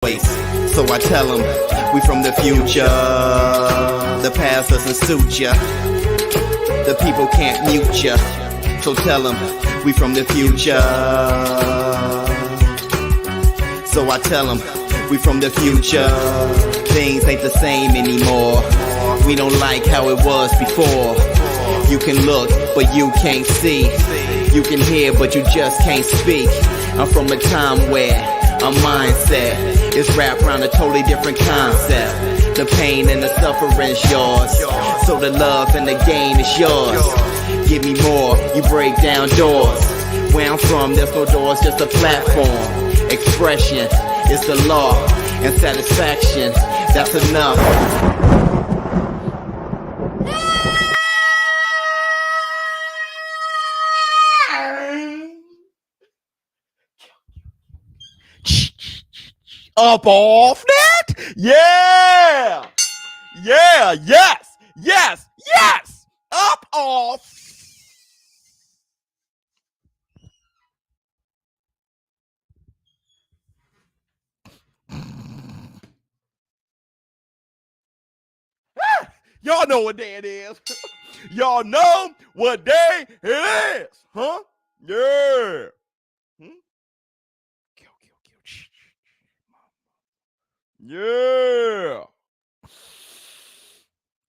So I tell them, we from the future. The past doesn't suit ya. The people can't mute ya. So tell them, we from the future. So I tell them, we from the future. Things ain't the same anymore. We don't like how it was before. You can look, but you can't see. You can hear, but you just can't speak. I'm from a time where our mindset is wrapped around a totally different concept. The pain and the suffering's yours, so the love and the gain is yours. Give me more, you break down doors. Where I'm from, there's no doors, just a platform. Expression is the law, and satisfaction, that's enough. Up off that? Yeah! Yeah, yes, yes, yes! Up off. Y'all know what day it is. Y'all know what day it is, huh? Yeah. Yeah.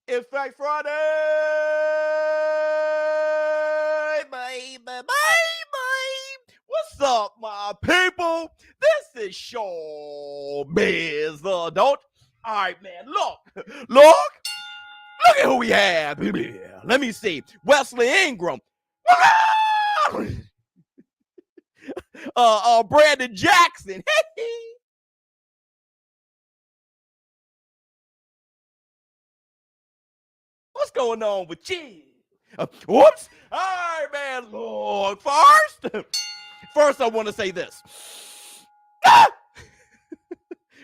It's Fact Friday, baby, baby. What's up, my people? This is ShowBizz The Adult. All right, man, look at who we have. Let me see. Wesley Ingram. Brandon Jackson. What's going on with you? Whoops. All right, man. Look, first I want to say this.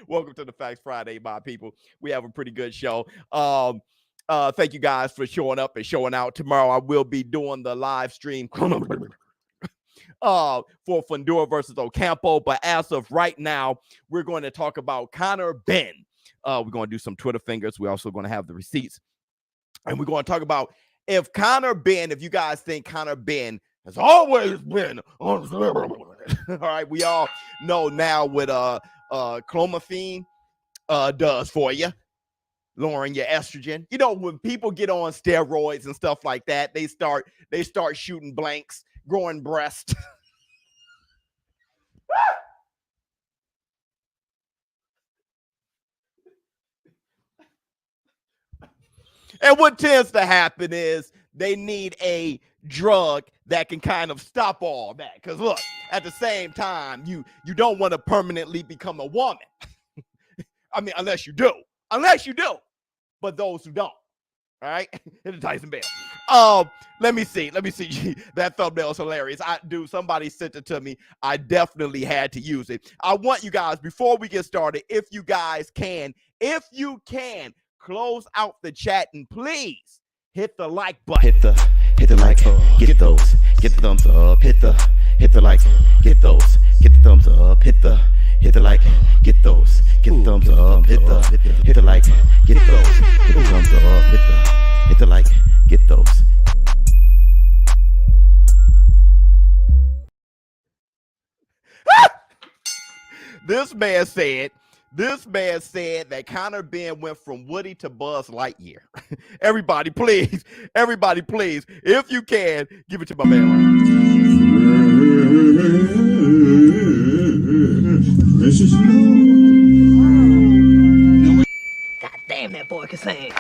Welcome to the Facts Friday, my people. We have a pretty good show. Thank you guys for showing up and showing out. Tomorrow I will be doing the live stream for Fundora versus Ocampo. But as of right now, we're going to talk about Conor Benn. We're going to do some Twitter fingers. We're also going to have the receipts. And we're going to talk about if Conor Benn, if you guys think Conor Benn has always been on all right, we all know now what clomiphene does for you, lowering your estrogen. You know, when people get on steroids and stuff like that, they start shooting blanks, growing breasts. And what tends to happen is they need a drug that can kind of stop all that. Because look, at the same time, you don't want to permanently become a woman. I mean, unless you do. But those who don't. All right? It's Tyson Bell. Let me see. That thumbnail is hilarious. Somebody sent it to me. I definitely had to use it. I want you guys, before we get started, if you can, close out the chat and please hit the like button. Hit the like, get those, get the thumbs up, hit the like, get those, get the thumbs up, hit the like, get those, get the thumbs up, hit the like, get those, hit the thumbs up, hit the like, get those. This man said that Conor Benn went from Woody to Buzz Lightyear. Everybody, please, if you can, give it to my man. God damn, that boy can sing.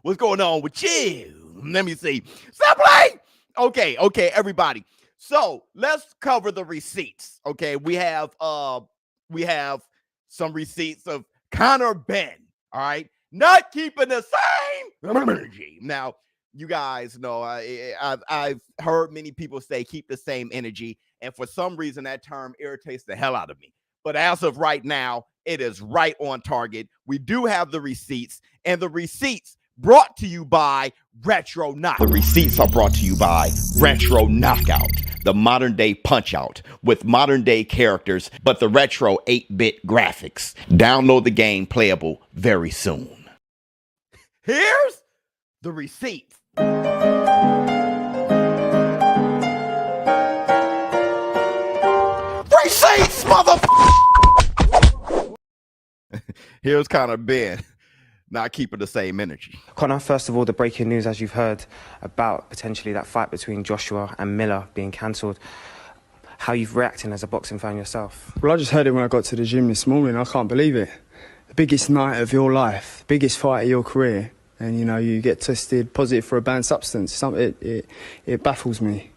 What's going on with you? Let me see. Stop playing. Okay, everybody. So let's cover the receipts. Okay, we have some receipts of Conor Benn. All right, not keeping the same energy. Now, you guys know I've heard many people say keep the same energy, and for some reason that term irritates the hell out of me. But as of right now, it is right on target. We do have the receipts, and the receipts brought to you by Retro Knockout. The receipts are brought to you by Retro Knockout, the modern day punch out with modern day characters, but the retro 8-bit graphics. Download the game, playable very soon. Here's the receipts. Receipts, motherfucker! Here's Conor Ben, not keeping the same energy. Conor, first of all, the breaking news, as you've heard, about potentially that fight between Joshua and Miller being cancelled. How you've reacting as a boxing fan yourself? Well, I just heard it when I got to the gym this morning. I can't believe it. The biggest night of your life, biggest fight of your career, and you know, you get tested positive for a banned substance. It baffles me.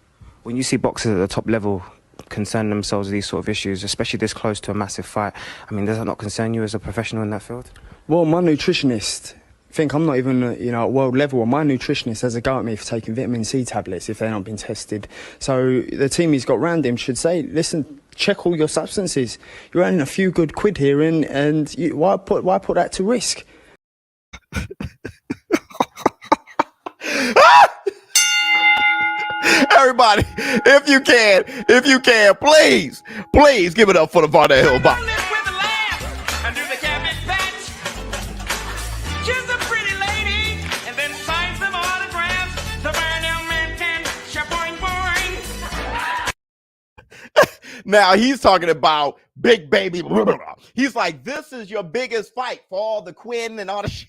When you see boxers at the top level concern themselves with these sort of issues, especially this close to a massive fight, I mean, does that not concern you as a professional in that field? Well, my nutritionist, I think I'm not even, at world level. My nutritionist has a go at me for taking vitamin C tablets if they've not been tested. So the team he's got round him should say, listen, check all your substances. You're earning a few good quid here, and why put that to risk? Everybody, if you can, please give it up for the Varda Hill Box. Now he's talking about big baby. He's like, this is your biggest fight for all the Quinn and all the shit.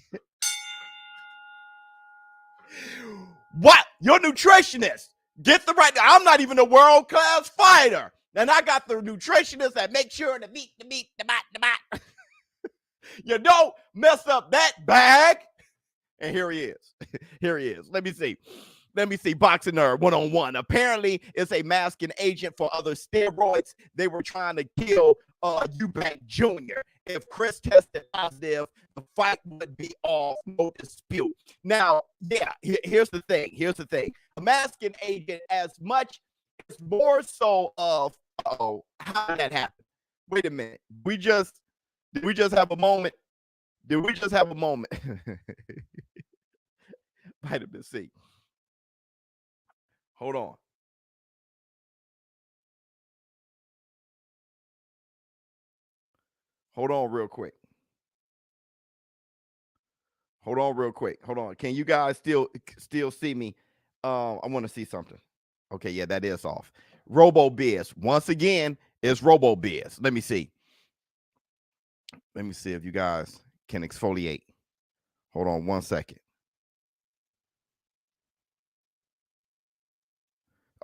What? Your nutritionist. Get the right. I'm not even a world-class fighter. And I got the nutritionist that makes sure the meat. You don't mess up that bag. And here he is. Here he is. Let me see. Boxing Nerd 1-on-1. Apparently, it's a masking agent for other steroids. They were trying to kill Eubank Jr. If Chris tested positive, the fight would be off, no dispute. Now, yeah, here's the thing. A masking agent, as much, is more so of, how did that happen? Wait a minute. Did we just have a moment? Vitamin C. Hold on. Hold on real quick. Hold on. Can you guys still see me? I want to see something. Okay, yeah, that is off. RoboBizz. Once again, it's RoboBizz. Let me see if you guys can exfoliate. Hold on 1 second.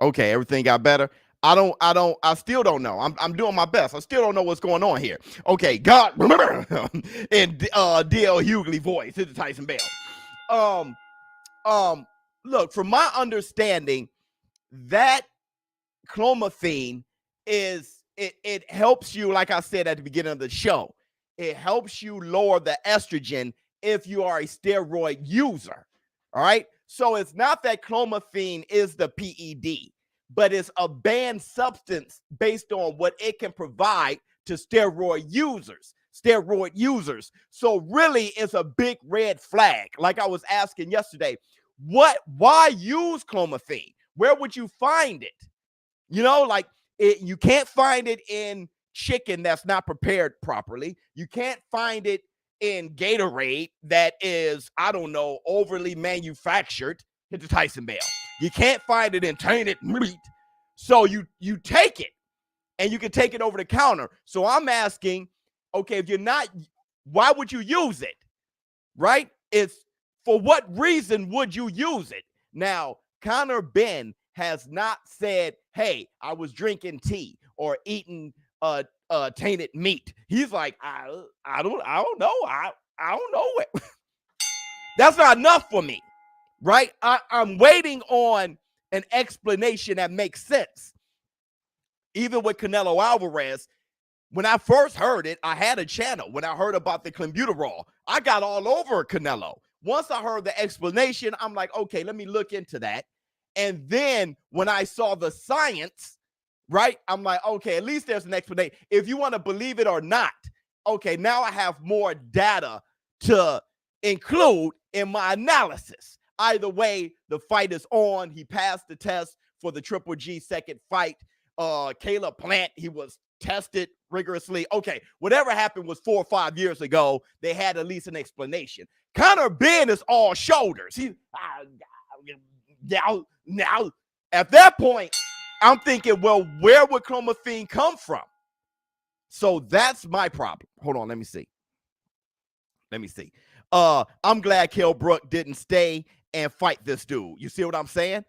Okay, everything got better. I still don't know. I'm doing my best. I still don't know what's going on here. Okay, God, remember in DL Hughley voice, it's Tyson Bell. Look, from my understanding, that clomiphene it helps you, like I said at the beginning of the show, it helps you lower the estrogen if you are a steroid user. All right. So it's not that clomiphene is the PED, but it's a banned substance based on what it can provide to steroid users. So really it's a big red flag. Like I was asking yesterday, why use clomiphene? Where would you find it? You can't find it in chicken that's not prepared properly. You can't find it in Gatorade that is, I don't know, overly manufactured. Hit the Tyson Bell. You can't find it in tainted meat. So you take it, and you can take it over the counter. So I'm asking, okay, if you're not, why would you use it? Right? It's for what reason would you use it? Now, Conor Ben has not said, hey, I was drinking tea or eating tainted meat. He's like, I don't know. I don't know it. That's not enough for me, right? I'm waiting on an explanation that makes sense. Even with Canelo Alvarez, when I first heard it, I had a channel. When I heard about the clenbuterol, I got all over Canelo. Once I heard the explanation, I'm like, okay, let me look into that. And then when I saw the science, right, I'm like, okay, at least there's an explanation. If you want to believe it or not, okay, now I have more data to include in my analysis. Either way, the fight is on. He passed the test for the Triple G second fight. Caleb Plant, he was tested rigorously. Okay, whatever happened was 4 or 5 years ago. They had at least an explanation. Conor Benn is all shoulders. Now, at that point, I'm thinking, well, where would clomiphene come from? So that's my problem. Hold on, let me see. I'm glad Kell Brook didn't stay and fight this dude. You see what I'm saying?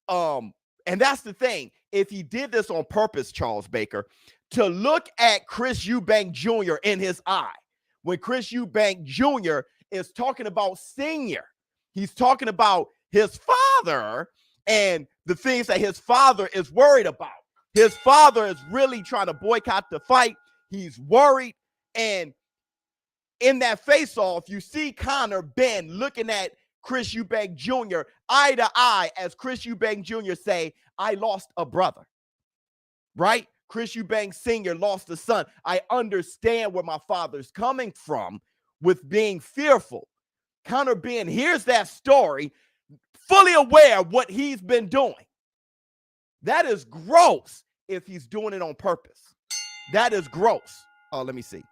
And that's the thing. If he did this on purpose, Charles Baker, to look at Chris Eubank Jr. in his eye, when Chris Eubank Jr. is talking about senior, he's talking about his father and the things that his father is worried about. His father is really trying to boycott the fight. He's worried. And in that face-off, you see Conor Benn looking at Chris Eubank Jr. eye to eye as Chris Eubank Jr. say, I lost a brother, right? Chris Eubank Sr. lost a son. I understand where my father's coming from with being fearful. Conor Benn hears that story, fully aware of what he's been doing. That is gross if he's doing it on purpose. That is gross. Oh, let me see.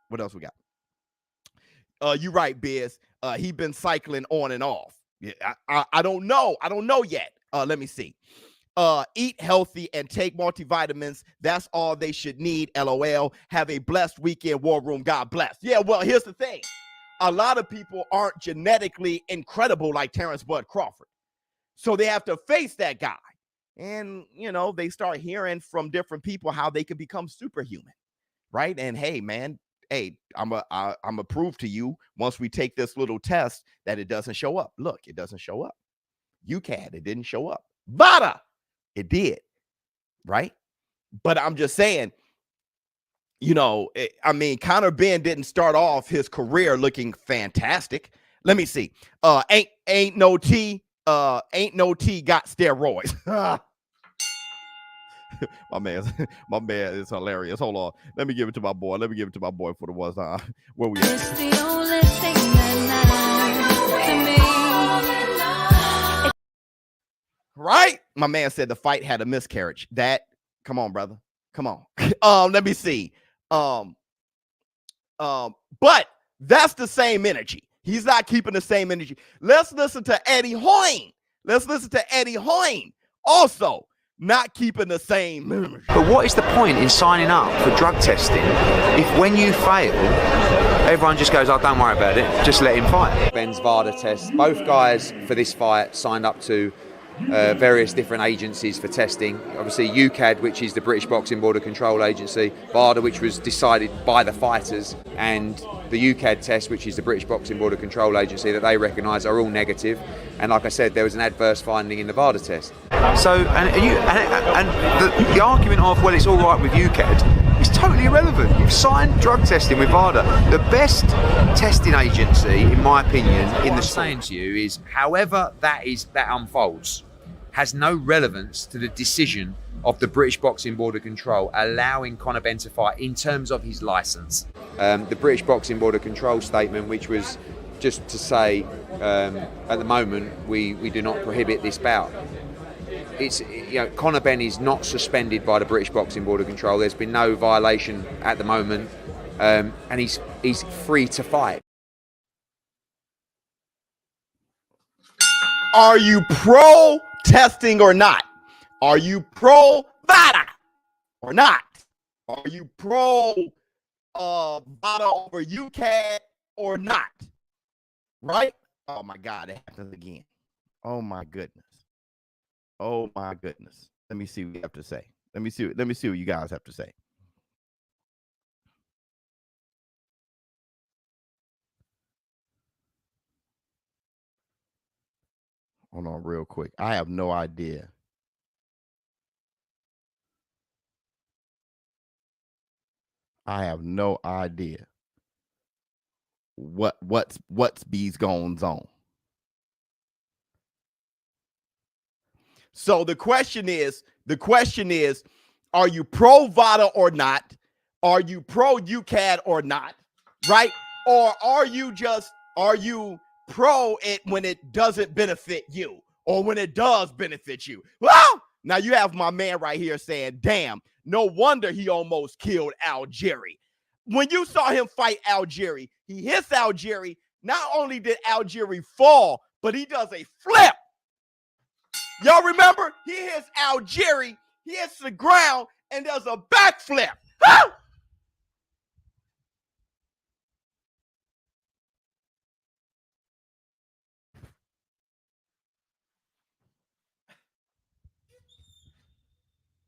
What else we got? You're right, Biz. He been cycling on and off. Yeah, I don't know. I don't know yet. Let me see. Eat healthy and take multivitamins. That's all they should need. LOL. Have a blessed weekend, War Room. God bless. Yeah, well, here's the thing. A lot of people aren't genetically incredible like Terrence Bud Crawford. So they have to face that guy. And, you know, they start hearing from different people how they can become superhuman, right? And, hey, man, hey, I'm a prove to you once we take this little test that it doesn't show up. Look, it doesn't show up. UCAD, it didn't show up. VADA, it did, right? But I'm just saying, you know, I mean, Conor Benn didn't start off his career looking fantastic. Let me see. Ain't no T got steroids. my man is hilarious. Hold on. Let me give it to my boy. For the ones where we at. It's the only thing that matters to me. Right? My man said the fight had a miscarriage. Come on, brother. Come on. Let me see. But that's the same energy. He's not keeping the same energy. Let's listen to Eddie Hearn. Also, not keeping the same energy. But what is the point in signing up for drug testing if when you fail, everyone just goes, oh, don't worry about it, just let him fight? Benn's VADA test. Both guys for this fight signed up to various different agencies for testing. Obviously UCAD, which is the British Boxing Border Control Agency, VADA, which was decided by the fighters, and the UCAD test, which is the British Boxing Border Control Agency, that they recognise are all negative. And like I said, there was an adverse finding in the VADA test. So, the argument of, well, it's all right with UCAD is totally irrelevant. You've signed drug testing with VADA. The best testing agency, in my opinion, in the saying to you is, however that unfolds, has no relevance to the decision of the British Boxing Border Control allowing Conor Benn to fight in terms of his licence. The British Boxing Border Control statement, which was just to say, at the moment, we do not prohibit this bout. It's, you know, Conor Benn is not suspended by the British Boxing Border Control. There's been no violation at the moment, and he's free to fight. Are you pro testing or not? Are you pro VADA or not? Are you pro VADA over UCAD or not? Right? Oh my God, it happens again. Oh my goodness. Let me see what you have to say. Let me see what you guys have to say. Hold on real quick. I have no idea. What's bees goings on. So the question is, are you pro VADA or not? Are you pro UCAD or not? Right? Or are you just Are you pro it when it doesn't benefit you or when it does benefit you? Well, now you have my man right here saying, damn, no wonder he almost killed Algieri. When you saw him fight Algieri, he hits Algieri. Not only did Algieri fall, but he does a flip. Y'all remember? He hits Algieri, he hits the ground, and does a backflip. Ah!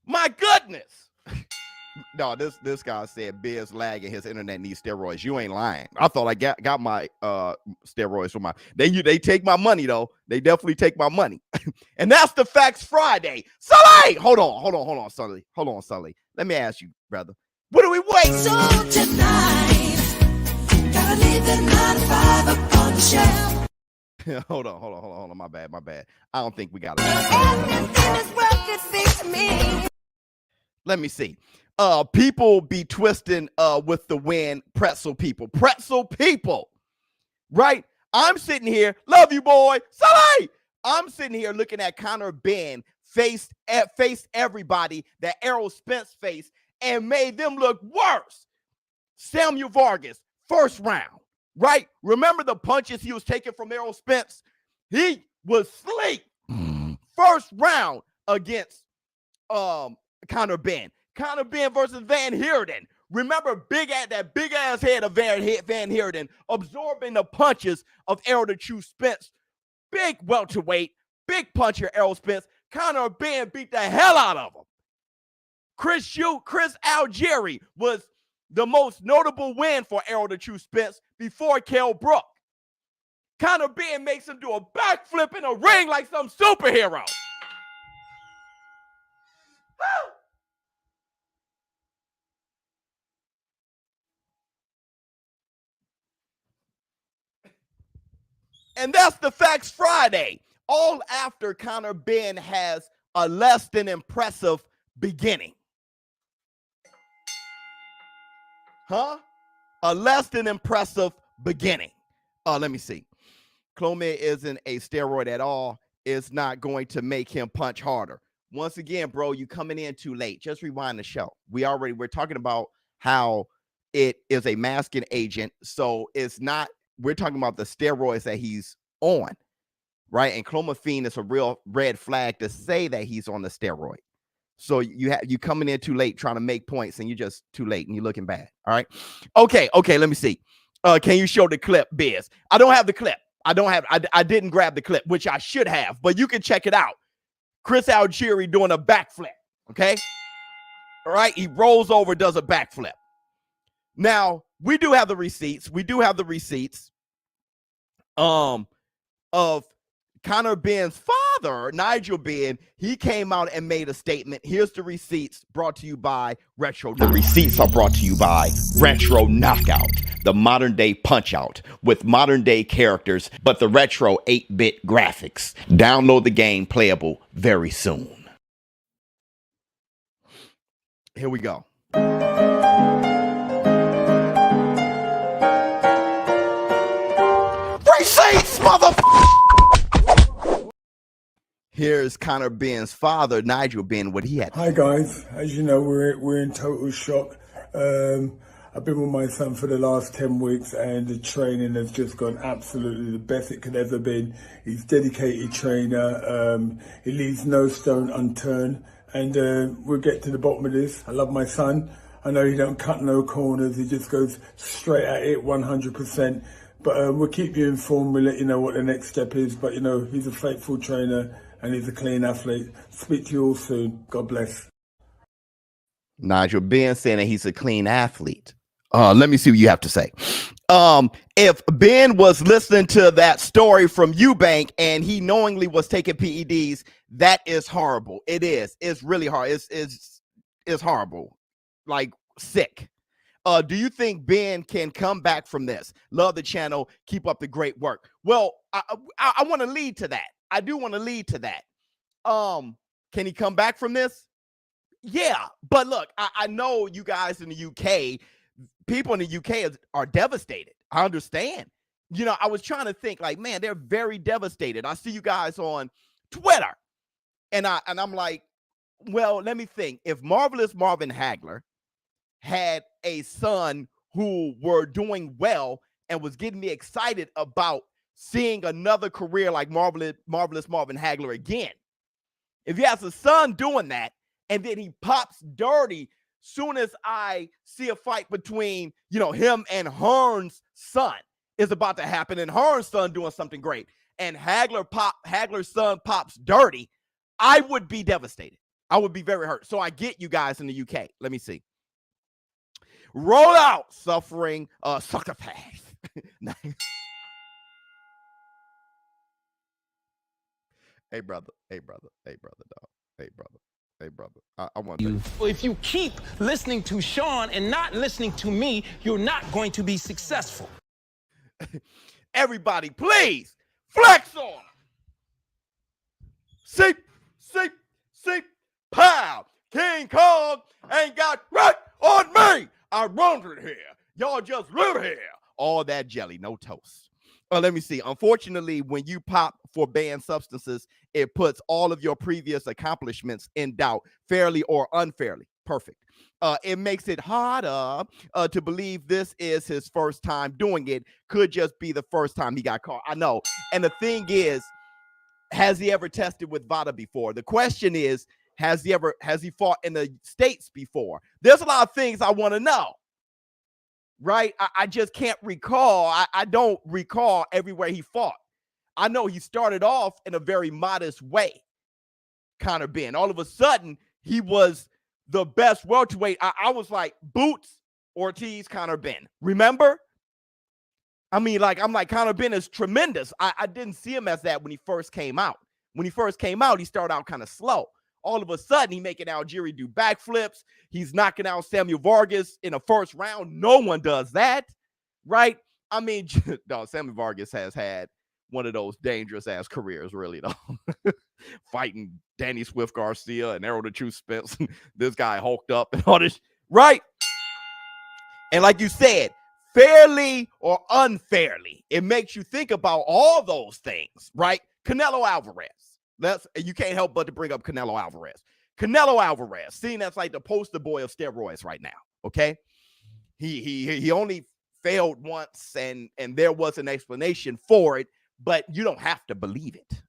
My goodness. No, this guy said Biz lagging, his internet needs steroids. You ain't lying. I thought I got my steroids from my they take my money though. They definitely take my money. And that's the Facts Friday. Sully! Hold on, Sully. Hold on, Sully. Let me ask you, brother. What do we wait? So tonight, gotta leave the 9 to 5 up on the shelf. hold on. My bad. I don't think we got it. Everything is worth it, fix me. Let me see. People be twisting with the wind. Pretzel people, right? I'm sitting here, love you, boy. Sully! I'm sitting here looking at Conor Benn faced everybody that Errol Spence faced and made them look worse. Samuel Vargas, first round, right? Remember the punches he was taking from Errol Spence? He was sleep. First round against Conor Benn. Conor Benn versus Van Heerden. Remember that big ass head of Van Heerden absorbing the punches of Errol the True Spence. Big welterweight, big puncher Errol Spence. Conor Benn beat the hell out of him. Chris Algieri was the most notable win for Errol the True Spence before Kell Brook. Conor Benn makes him do a backflip in a ring like some superhero. And that's the Facts Friday. All after Conor Benn has a less than impressive beginning. A less than impressive beginning. Let me see. Clomiphene isn't a steroid at all. It's not going to make him punch harder. Once again, bro, you coming in too late. Just rewind the show. We're talking about how it is a masking agent. So it's not, we're talking about the steroids that he's on, right? And clomiphene is a real red flag to say that he's on the steroid. So you coming in too late trying to make points and you're just too late and you're looking bad. All right. Okay. Let me see. Can you show the clip, Biz? I don't have the clip. I didn't grab the clip, which I should have, but you can check it out. Chris Algieri doing a backflip. Okay. All right. He rolls over, does a backflip. Now we do have the receipts. Of Conor Benn's father, Nigel Benn. He came out and made a statement. Here's the receipts brought to you by Retro. The receipts are brought to you by Retro Knockout, the modern day punch out with modern day characters, but the retro 8-bit graphics. Download the game, playable very soon. Here we go. Receipts, motherfucker! Here's Conor Benn's father, Nigel Benn, what he had. Hi guys, as you know, we're in total shock. I've been with my son for the last 10 weeks and the training has just gone absolutely the best it could ever been. He's a dedicated trainer, he leaves no stone unturned, and we'll get to the bottom of this. I love my son. I know he don't cut no corners, he just goes straight at it 100%. But we'll keep you informed, we'll let you know what the next step is. But you know, he's a faithful trainer and he's a clean athlete. Speak to you all soon. God bless. Nigel Benn saying that he's a clean athlete. Let me see what you have to say. If Ben was listening to that story from Eubank and he knowingly was taking PEDs, that is horrible. It is. It's really hard. It's horrible. Like sick. Do you think Ben can come back from this? Love the channel. Keep up the great work. Well, I want to lead to that. I do want to lead to that. Can he come back from this? Yeah. But look, I know you guys in the UK, people in the UK are devastated. I understand. you know, I was trying to think like, man, they're very devastated. I see you guys on Twitter, and I'm like, well, let me think. If Marvelous Marvin Hagler had a son who were doing well and was getting me excited about seeing another career like Marvelous Marvin Hagler again, if he has a son doing that and then he pops dirty soon as I see a fight between, you know, him and Hearn's son is about to happen, and Hearn's son doing something great, and Hagler's son pops dirty, I would be devastated. I would be very hurt. So I get you guys in the UK. Let me see. Roll out, suffering psychopath. Hey, brother, dog. Hey, brother. I want to. If you keep listening to Sean and not listening to me, you're not going to be successful. Everybody, please flex on. See, pow. King Kong ain't got right on me. I wanted here. Y'all just live here. All that jelly, no toast. Let me see. Unfortunately, when you pop for banned substances, it puts all of your previous accomplishments in doubt, fairly or unfairly. Perfect. It makes it harder to believe this is his first time doing it. Could just be the first time he got caught. I know. And the thing is, has he ever tested with VADA before? The question is, has he fought in the States before? There's a lot of things I want to know. Right? I just can't recall. I don't recall everywhere he fought. I know he started off in a very modest way, Conor Benn. All of a sudden, he was the best welterweight. I was like, Boots, Ortiz, Conor Benn. Remember? I mean, I'm like, Conor Benn is tremendous. I didn't see him as that when he first came out. When he first came out, he started out kind of slow. All of a sudden, he making Algieri do backflips. He's knocking out Samuel Vargas in the first round. No one does that, right? I mean, no, Samuel Vargas has had one of those dangerous-ass careers, really, though. Fighting Danny Swift Garcia and Errol the Truth Spence. This guy hulked up and all this, right? And like you said, fairly or unfairly, it makes you think about all those things, right? Canelo Alvarez. You can't help but to bring up Canelo Alvarez. Canelo Alvarez, seen as like the poster boy of steroids right now. Okay, he only failed once, and there was an explanation for it, but you don't have to believe it.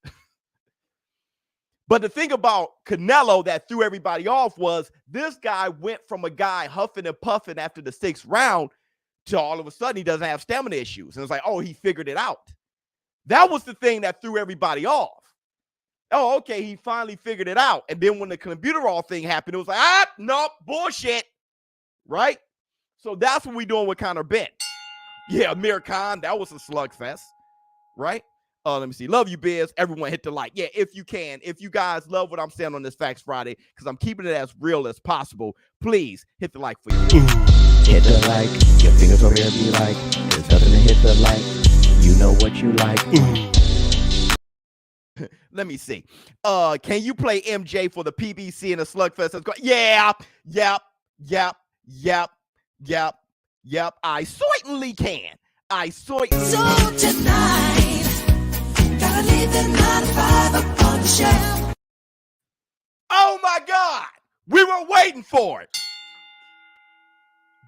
But the thing about Canelo that threw everybody off was this guy went from a guy huffing and puffing after the 6th round to all of a sudden he doesn't have stamina issues, and it's like, oh, he figured it out. That was the thing that threw everybody off. Oh, okay, he finally figured it out. And then when the clenbuterol thing happened, it was like, nope, bullshit, right? So that's what we're doing with Conor Benn. Yeah, Amir Khan, that was a slugfest, right? Let me see. Love you, Biz. Everyone hit the like. Yeah, if you can. If you guys love what I'm saying on this Facts Friday, because I'm keeping it as real as possible, please hit the like for you. Hit the like. Your fingers over here be like, there's nothing to hit the like. You know what you like. Let me see. Can you play MJ for the PBC in a slugfest? Yeah. Yep. I certainly can. So tonight, gotta leave the 9 to 5 up on the shelf. Oh my God. We were waiting for it.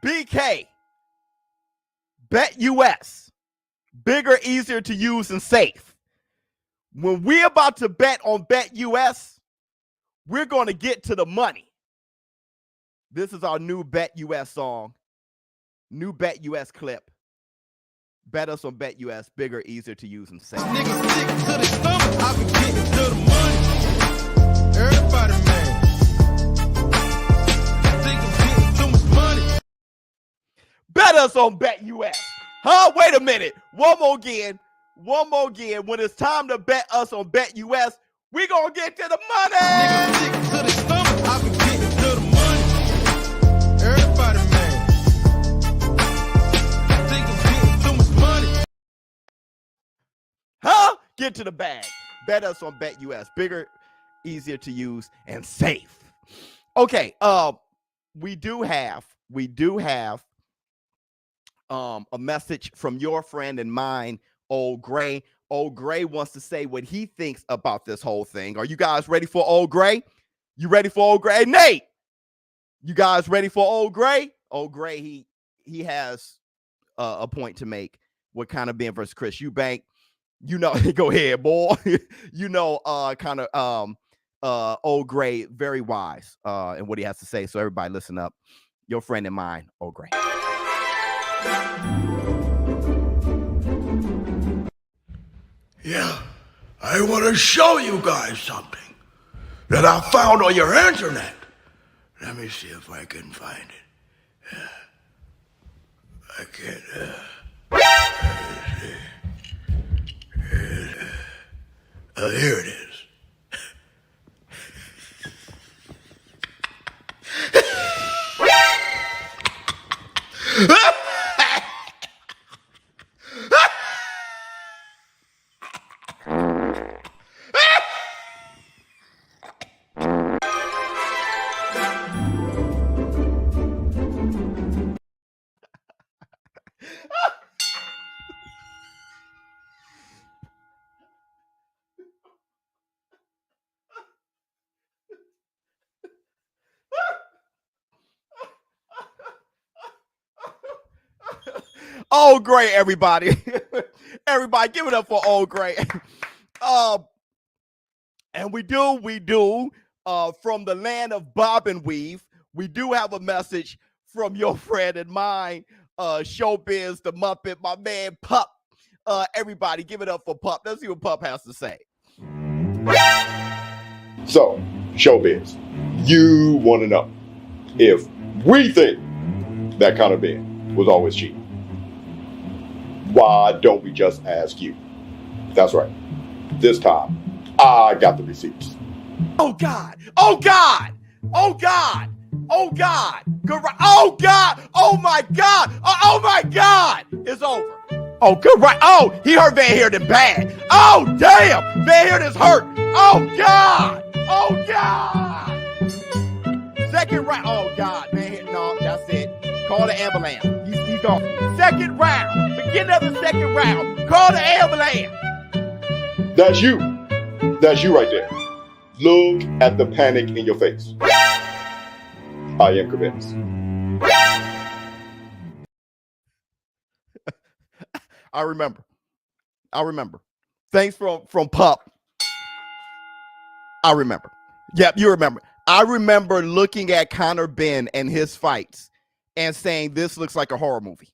BK. Bet US. Bigger, easier to use, and safe. When we're about to bet on Bet US, we're going to get to the money. This is our new Bet US song, new Bet US clip. Bet us on Bet US, bigger, easier to use, and safe. Niggas sick to the stomach, I been getting to the money. Everybody, man. Think I'm getting too much money. Bet us on Bet US. Huh? Wait a minute. One more again. When it's time to bet us on Bet US, we gonna get to the money. Niggas sick to the stomach, I been getting to the money. Everybody, man. Think I'm getting too much money. Huh? Get to the bag. Bet us on Bet US. Bigger, easier to use, and safe. Okay. We do have a message from your friend and mine, Old Gray. Old Gray wants to say what he thinks about this whole thing. Are you guys ready for Old Gray? You ready for Old Gray? Hey, Nate, you guys ready for Old Gray? Old Gray, he has a point to make with Conor Benn versus Chris Eubank. You know, go ahead, boy. You know, Old Gray, very wise in what he has to say. So everybody listen up. Your friend and mine, Old Gray. Yeah, I want to show you guys something that I found on your internet. Let me see if I can find it. I can't. Here it is. Old Gray, everybody. Everybody, give it up for Old Gray. And we do, from the land of Bob and Weave, we do have a message from your friend and mine, ShowBizz, the Muppet, my man, Pup. Everybody, give it up for Pup. Let's see what Pup has to say. So, ShowBizz, you want to know if we think that Conor Benn was always cheating. Why don't we just ask you? That's right. This time, I got the receipts. Oh, God. Oh, God. Oh, God. Oh, God. Good right. Oh, God. Oh, my God. Oh, my God. It's over. Oh, good right. Oh, he hurt Van Heerden bad. Oh, damn. Van Heerden's hurt. Oh, God. Oh, God. Second round. Oh, God. Van Heerden. No, that's it. Call the ambulance. He's gone. Second round. Beginning of the second round. Call the ambulance. That's you. That's you right there. Look at the panic in your face. I am convinced. I remember. Thanks from Pup. I remember. Yep, you remember. I remember looking at Conor Benn and his fights and saying, this looks like a horror movie.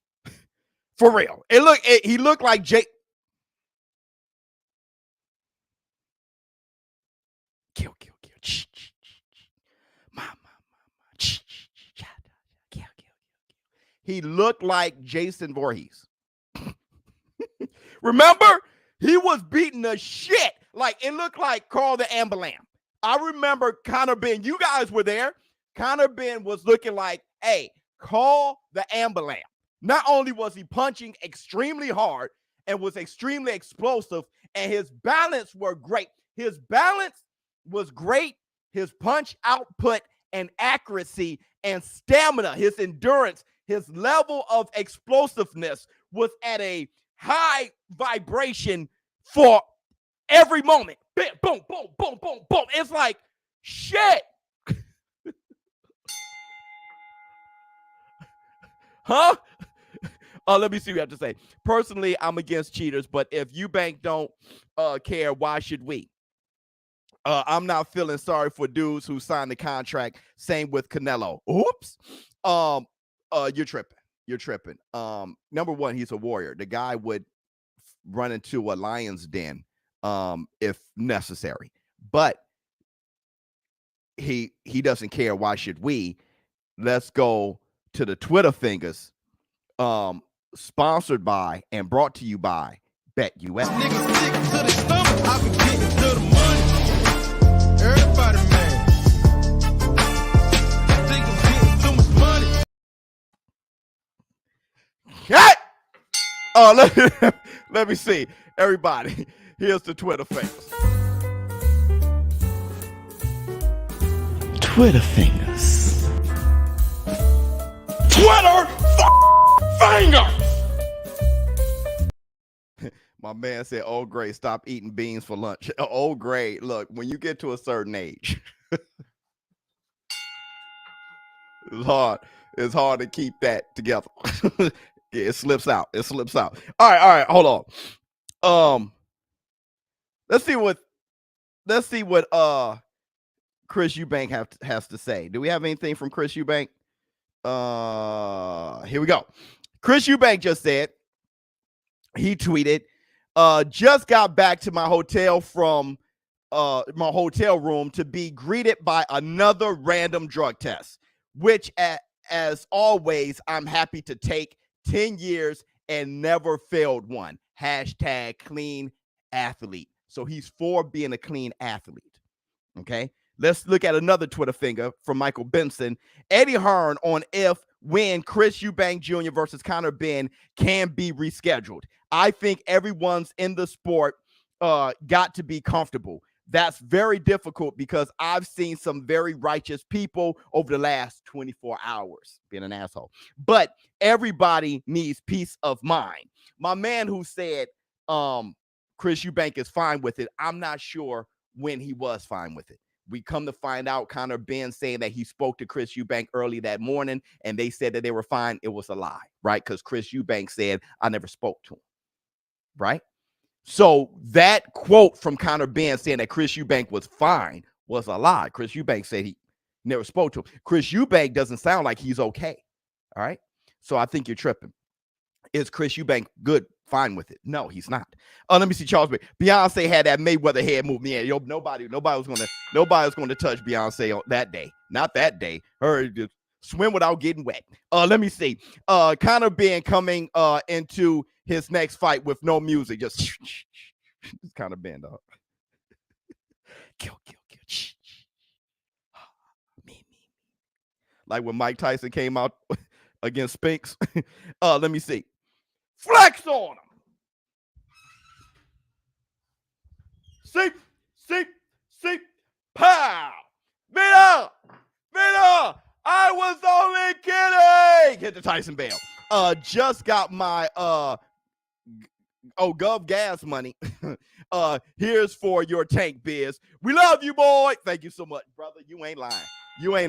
For real. He looked like Jake. Kill. He looked like Jason Voorhees. Remember? He was beating the shit. Like, it looked like Call the Ambulance. I remember Conor Benn. You guys were there. Conor Benn was looking like, hey, call the ambulance. Not only was he punching extremely hard and was extremely explosive, and his balance were great. His balance was great. His punch output and accuracy and stamina, his endurance, his level of explosiveness was at a high vibration for every moment. Boom, boom, boom, boom, boom, boom. It's like, shit. Huh? Let me see what you have to say. Personally, I'm against cheaters, but if Eubank don't care, why should we? I'm not feeling sorry for dudes who signed the contract. Same with Canelo. Oops. You're tripping. You're tripping. Number one, he's a warrior. The guy would run into a lion's den if necessary. But he doesn't care. Why should we? Let's go to the Twitter fingers. Sponsored by and brought to you by BetUS. Niggas sick to the stomach, I been getting to the money. Everybody mad. Think I'm getting too much money. Cut! Let me see. Everybody, here's the Twitter fingers. Twitter fingers. Twitter fingers! My man said, "Oh, great, stop eating beans for lunch." Oh, great. Look, when you get to a certain age, it's hard. It's hard to keep that together. Yeah, it slips out. It slips out. All right. Hold on. Let's see what Chris Eubank has to say. Do we have anything from Chris Eubank? Here we go. Chris Eubank just said, he tweeted, just got back to my hotel from my hotel room to be greeted by another random drug test, which as always, I'm happy to take. 10 years and never failed one. Hashtag clean athlete. So he's for being a clean athlete. Okay. Let's look at another Twitter finger from Michael Benson. Eddie Hearn on when Chris Eubank Jr. versus Conor Benn can be rescheduled. I think everyone's in the sport got to be comfortable. That's very difficult because I've seen some very righteous people over the last 24 hours being an asshole. But everybody needs peace of mind. My man who said Chris Eubank is fine with it, I'm not sure when he was fine with it. We come to find out Conor Benn saying that he spoke to Chris Eubank early that morning and they said that they were fine. It was a lie, right? Because Chris Eubank said, I never spoke to him, right? So that quote from Conor Benn saying that Chris Eubank was fine was a lie. Chris Eubank said he never spoke to him. Chris Eubank doesn't sound like he's okay. All right. So I think you're tripping. Is Chris Eubank good? Fine with it? No, he's not. Let me see. Charles Beyonce had that Mayweather head movement. Yeah, nobody was gonna touch Beyonce on that day. Not that day. Her just swim without getting wet. Let me see. Conor Benn coming into his next fight with no music. Just it's Conor Benn, dog. Kill. Me. Like when Mike Tyson came out against Spinks. Let me see. Flex on him. See. Pow. Vida. I was only kidding. Hit the Tyson bell. Just got my Gov gas money. Here's for your tank, Biz. We love you, boy. Thank you so much, brother. You ain't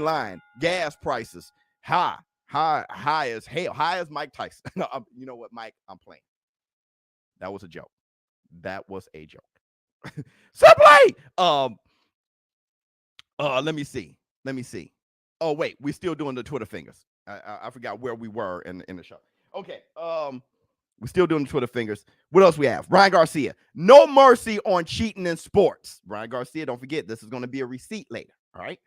lying. Gas prices high as hell. High as Mike Tyson. No, you know what, Mike? I'm playing. That was a joke. Simply. Let me see. Oh, wait, we're still doing the Twitter fingers. I forgot where we were in the show. Okay. We're still doing the Twitter fingers. What else we have? Ryan Garcia. No mercy on cheating in sports. Ryan Garcia, don't forget, this is going to be a receipt later. All right.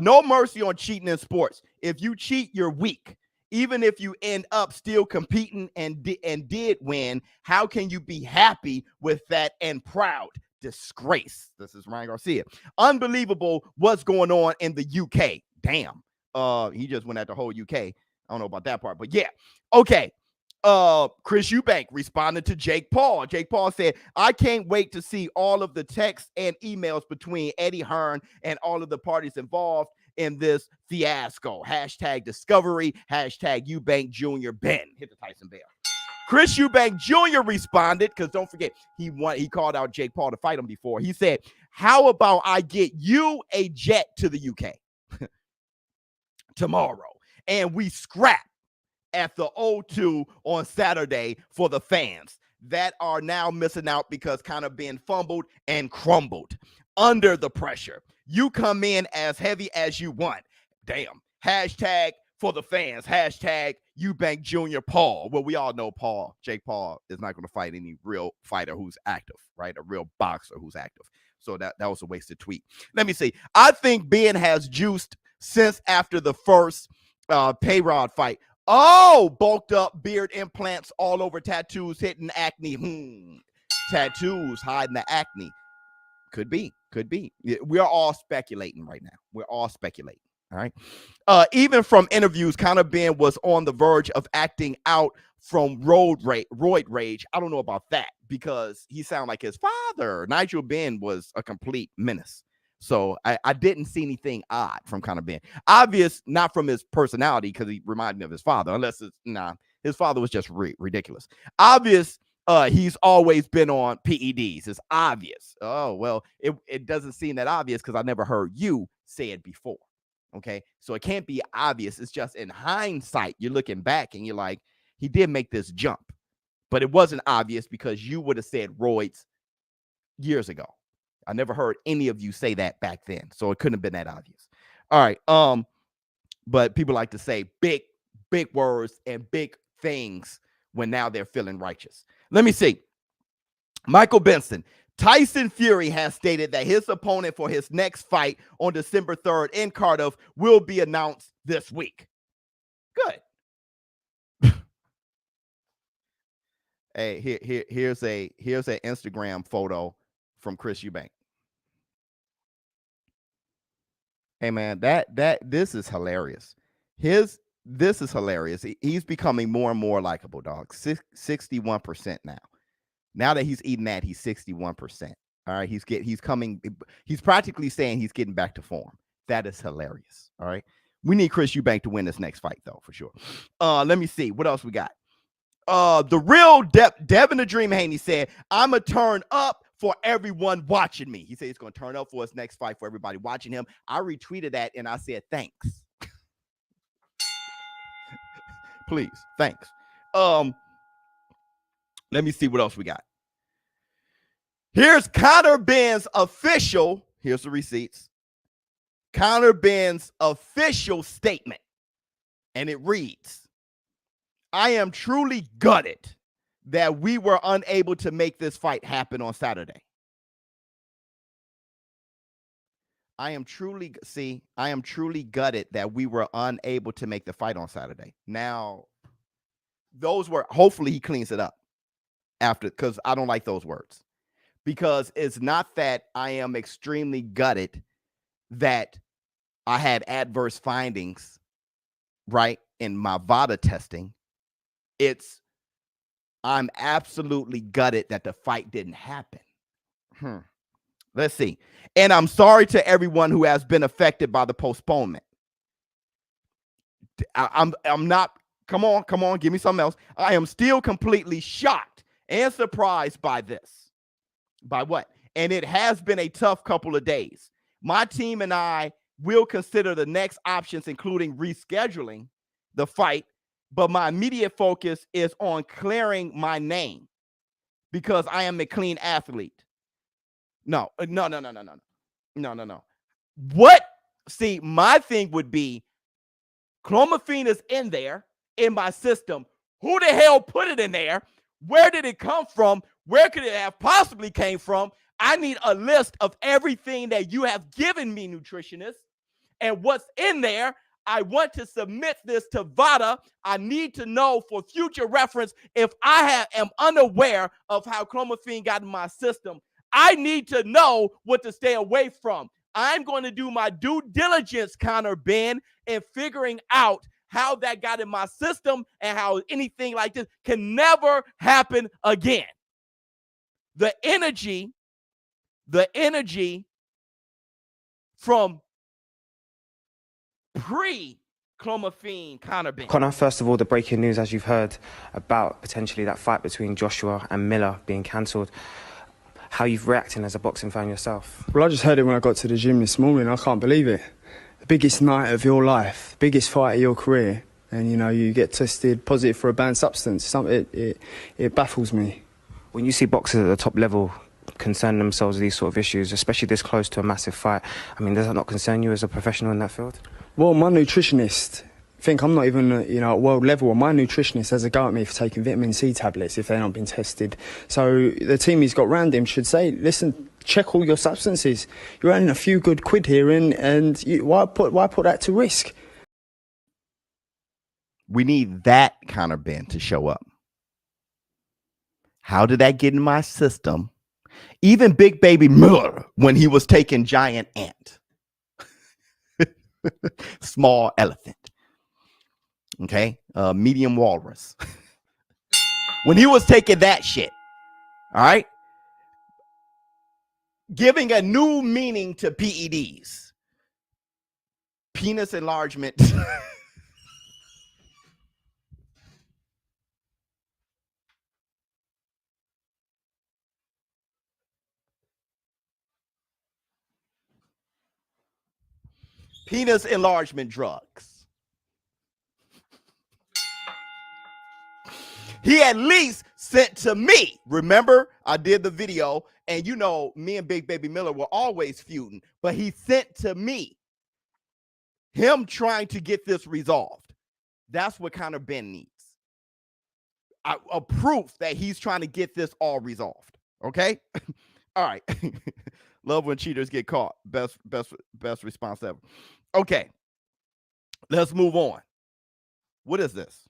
No mercy on cheating in sports. If you cheat, you're weak. Even if you end up still competing and did win, how can you be happy with that and proud? Disgrace. This is Ryan Garcia. Unbelievable what's going on in the UK. Damn. He just went at the whole UK. I don't know about that part, but yeah. Okay. Chris Eubank responded to Jake Paul. Jake Paul said, I can't wait to see all of the texts and emails between Eddie Hearn and all of the parties involved in this fiasco. Hashtag discovery. Hashtag Eubank Jr. Ben. Hit the Tyson bell. Chris Eubank Jr. responded, because don't forget, he called out Jake Paul to fight him before. He said, how about I get you a jet to the UK tomorrow and we scrap at the O2 on Saturday for the fans that are now missing out because kind of being fumbled and crumbled under the pressure. You come in as heavy as you want. Damn. Hashtag for the fans. Hashtag Eubank Jr. Paul. Well, we all know Jake Paul is not going to fight any real fighter who's active, right? A real boxer who's active. So that was a wasted tweet. Let me see. I think Ben has juiced since after the first Payrod fight. Oh, bulked up, beard implants all over, tattoos hitting acne. Tattoos hiding the acne. Could be. We are all speculating right now. We're all speculating. All right. Even from interviews, Conor Benn was on the verge of acting out from roid rage. I don't know about that because he sounded like his father. Nigel Benn was a complete menace. So I didn't see anything odd from Conor Benn. Obvious, not from his personality because he reminded me of his father, unless his father was just ridiculous. Obvious he's always been on PEDs. It's obvious. Oh, well, it doesn't seem that obvious because I never heard you say it before. Okay, so it can't be obvious. It's just in hindsight, you're looking back and you're like, he did make this jump, but it wasn't obvious because you would have said roids years ago. I never heard any of you say that back then, so it couldn't have been that obvious. All right, but people like to say big words and big things when now they're feeling righteous. Let me see. Michael Benson. Tyson Fury has stated that his opponent for his next fight on December 3rd in Cardiff will be announced this week. Good. Hey, here's an Instagram photo from Chris Eubank. Hey man, this is hilarious. This is hilarious. He's becoming more and more likable, dog. 61% now. Now that he's eating that, he's 61%. All right, he's practically saying he's getting back to form. That is hilarious. All right. We need Chris Eubank to win this next fight, though, for sure. Let me see. What else we got? The real Devin the Dream Haney said, I'm a turn up for everyone watching me. He said he's going to turn up for his next fight for everybody watching him. I retweeted that and I said, thanks. Please, thanks. Let me see what else we got. Here's Conor Benn's official, here's the receipts. Conor Benn's official statement. And it reads, I am truly gutted that we were unable to make this fight happen on Saturday. I am truly gutted that we were unable to make the fight on Saturday. Now, those were, hopefully he cleans it up after, because I don't like those words. Because it's not that I am extremely gutted that I had adverse findings, right, in my VADA testing. It's, I'm absolutely gutted that the fight didn't happen. Let's see. And I'm sorry to everyone who has been affected by the postponement. I'm not, come on, give me something else. I am still completely shocked and surprised by this. By what? And it has been a tough couple of days. My team and I will consider the next options, including rescheduling the fight, but my immediate focus is on clearing my name because I am a clean athlete. No. What? See, my thing would be clomiphene is in there in my system. Who the hell put it in there? Where did it come from? Where could it have possibly came from? I need a list of everything that you have given me, nutritionists, and what's in there. I want to submit this to VADA. I need to know for future reference if I am unaware of how clomiphene got in my system. I need to know what to stay away from. I'm going to do my due diligence, Conor Benn, in figuring out how that got in my system and how anything like this can never happen again. The energy from pre-clomiphene Conor Benn. Conor, first of all, the breaking news, as you've heard, about potentially that fight between Joshua and Miller being cancelled. How you've reacting as a boxing fan yourself? Well, I just heard it when I got to the gym this morning. I can't believe it. The biggest night of your life, biggest fight of your career, and you get tested positive for a banned substance. It baffles me. When you see boxers at the top level concern themselves with these sort of issues, especially this close to a massive fight, I mean, does that not concern you as a professional in that field? Well, my nutritionist, think I'm not even at world level. My nutritionist has a go at me for taking vitamin C tablets if they've not been tested. So the team he's got round him should say, listen, check all your substances. You're earning a few good quid here, and why put that to risk? We need that Conor Benn to show up. How did that get in my system? Even Big Baby Miller, when he was taking giant ant, small elephant, okay, medium walrus, when he was taking that shit, all right, giving a new meaning to PEDs, penis enlargement. Penis enlargement drugs. He at least sent to me. Remember, I did the video, and you know, me and Big Baby Miller were always feuding, but he sent to me him trying to get this resolved. That's what Conor Benn needs. A proof that he's trying to get this all resolved. Okay? All right. Love when cheaters get caught. Best response ever. Okay. Let's move on. What is this?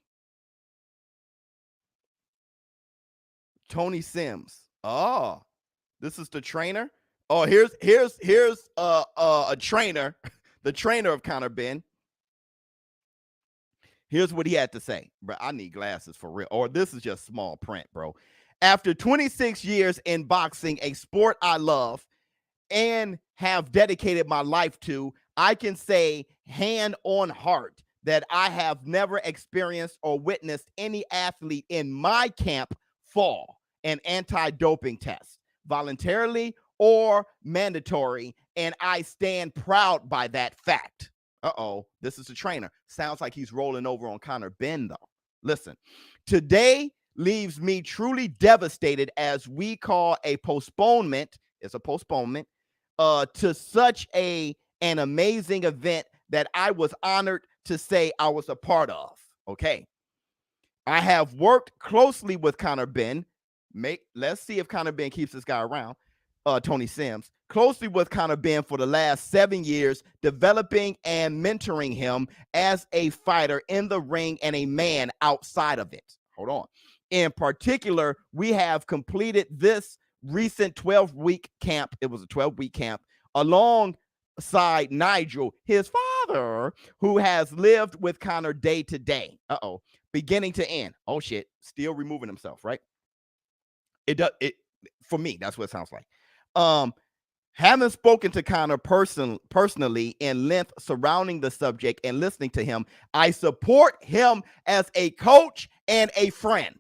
Tony Sims. Oh, this is the trainer. Oh, here's a trainer, the trainer of Conor Benn. Here's what he had to say. Bro, I need glasses for real. Or this is just small print, bro. After 26 years in boxing, a sport I love and have dedicated my life to, I can say hand on heart that I have never experienced or witnessed any athlete in my camp fall an anti-doping test, voluntarily or mandatory, and I stand proud by that fact. Uh-oh, this is a trainer. Sounds like he's rolling over on Conor Benn, though. Listen, today leaves me truly devastated as we call a postponement. It's a postponement to such an amazing event that I was honored to say I was a part of. Okay. I have worked closely with Conor Benn. Let's see if Conor Benn keeps this guy around. Tony Sims, closely with Conor Benn for the last 7 years, developing and mentoring him as a fighter in the ring and a man outside of it. Hold on. In particular, we have completed this recent 12-week camp. It was a 12-week camp alongside Nigel, his father, who has lived with Conor day to day. Uh-oh. Beginning to end. Oh, shit. Still removing himself, right? For me, that's what it sounds like. Having spoken to Conor personally in length surrounding the subject and listening to him, I support him as a coach and a friend.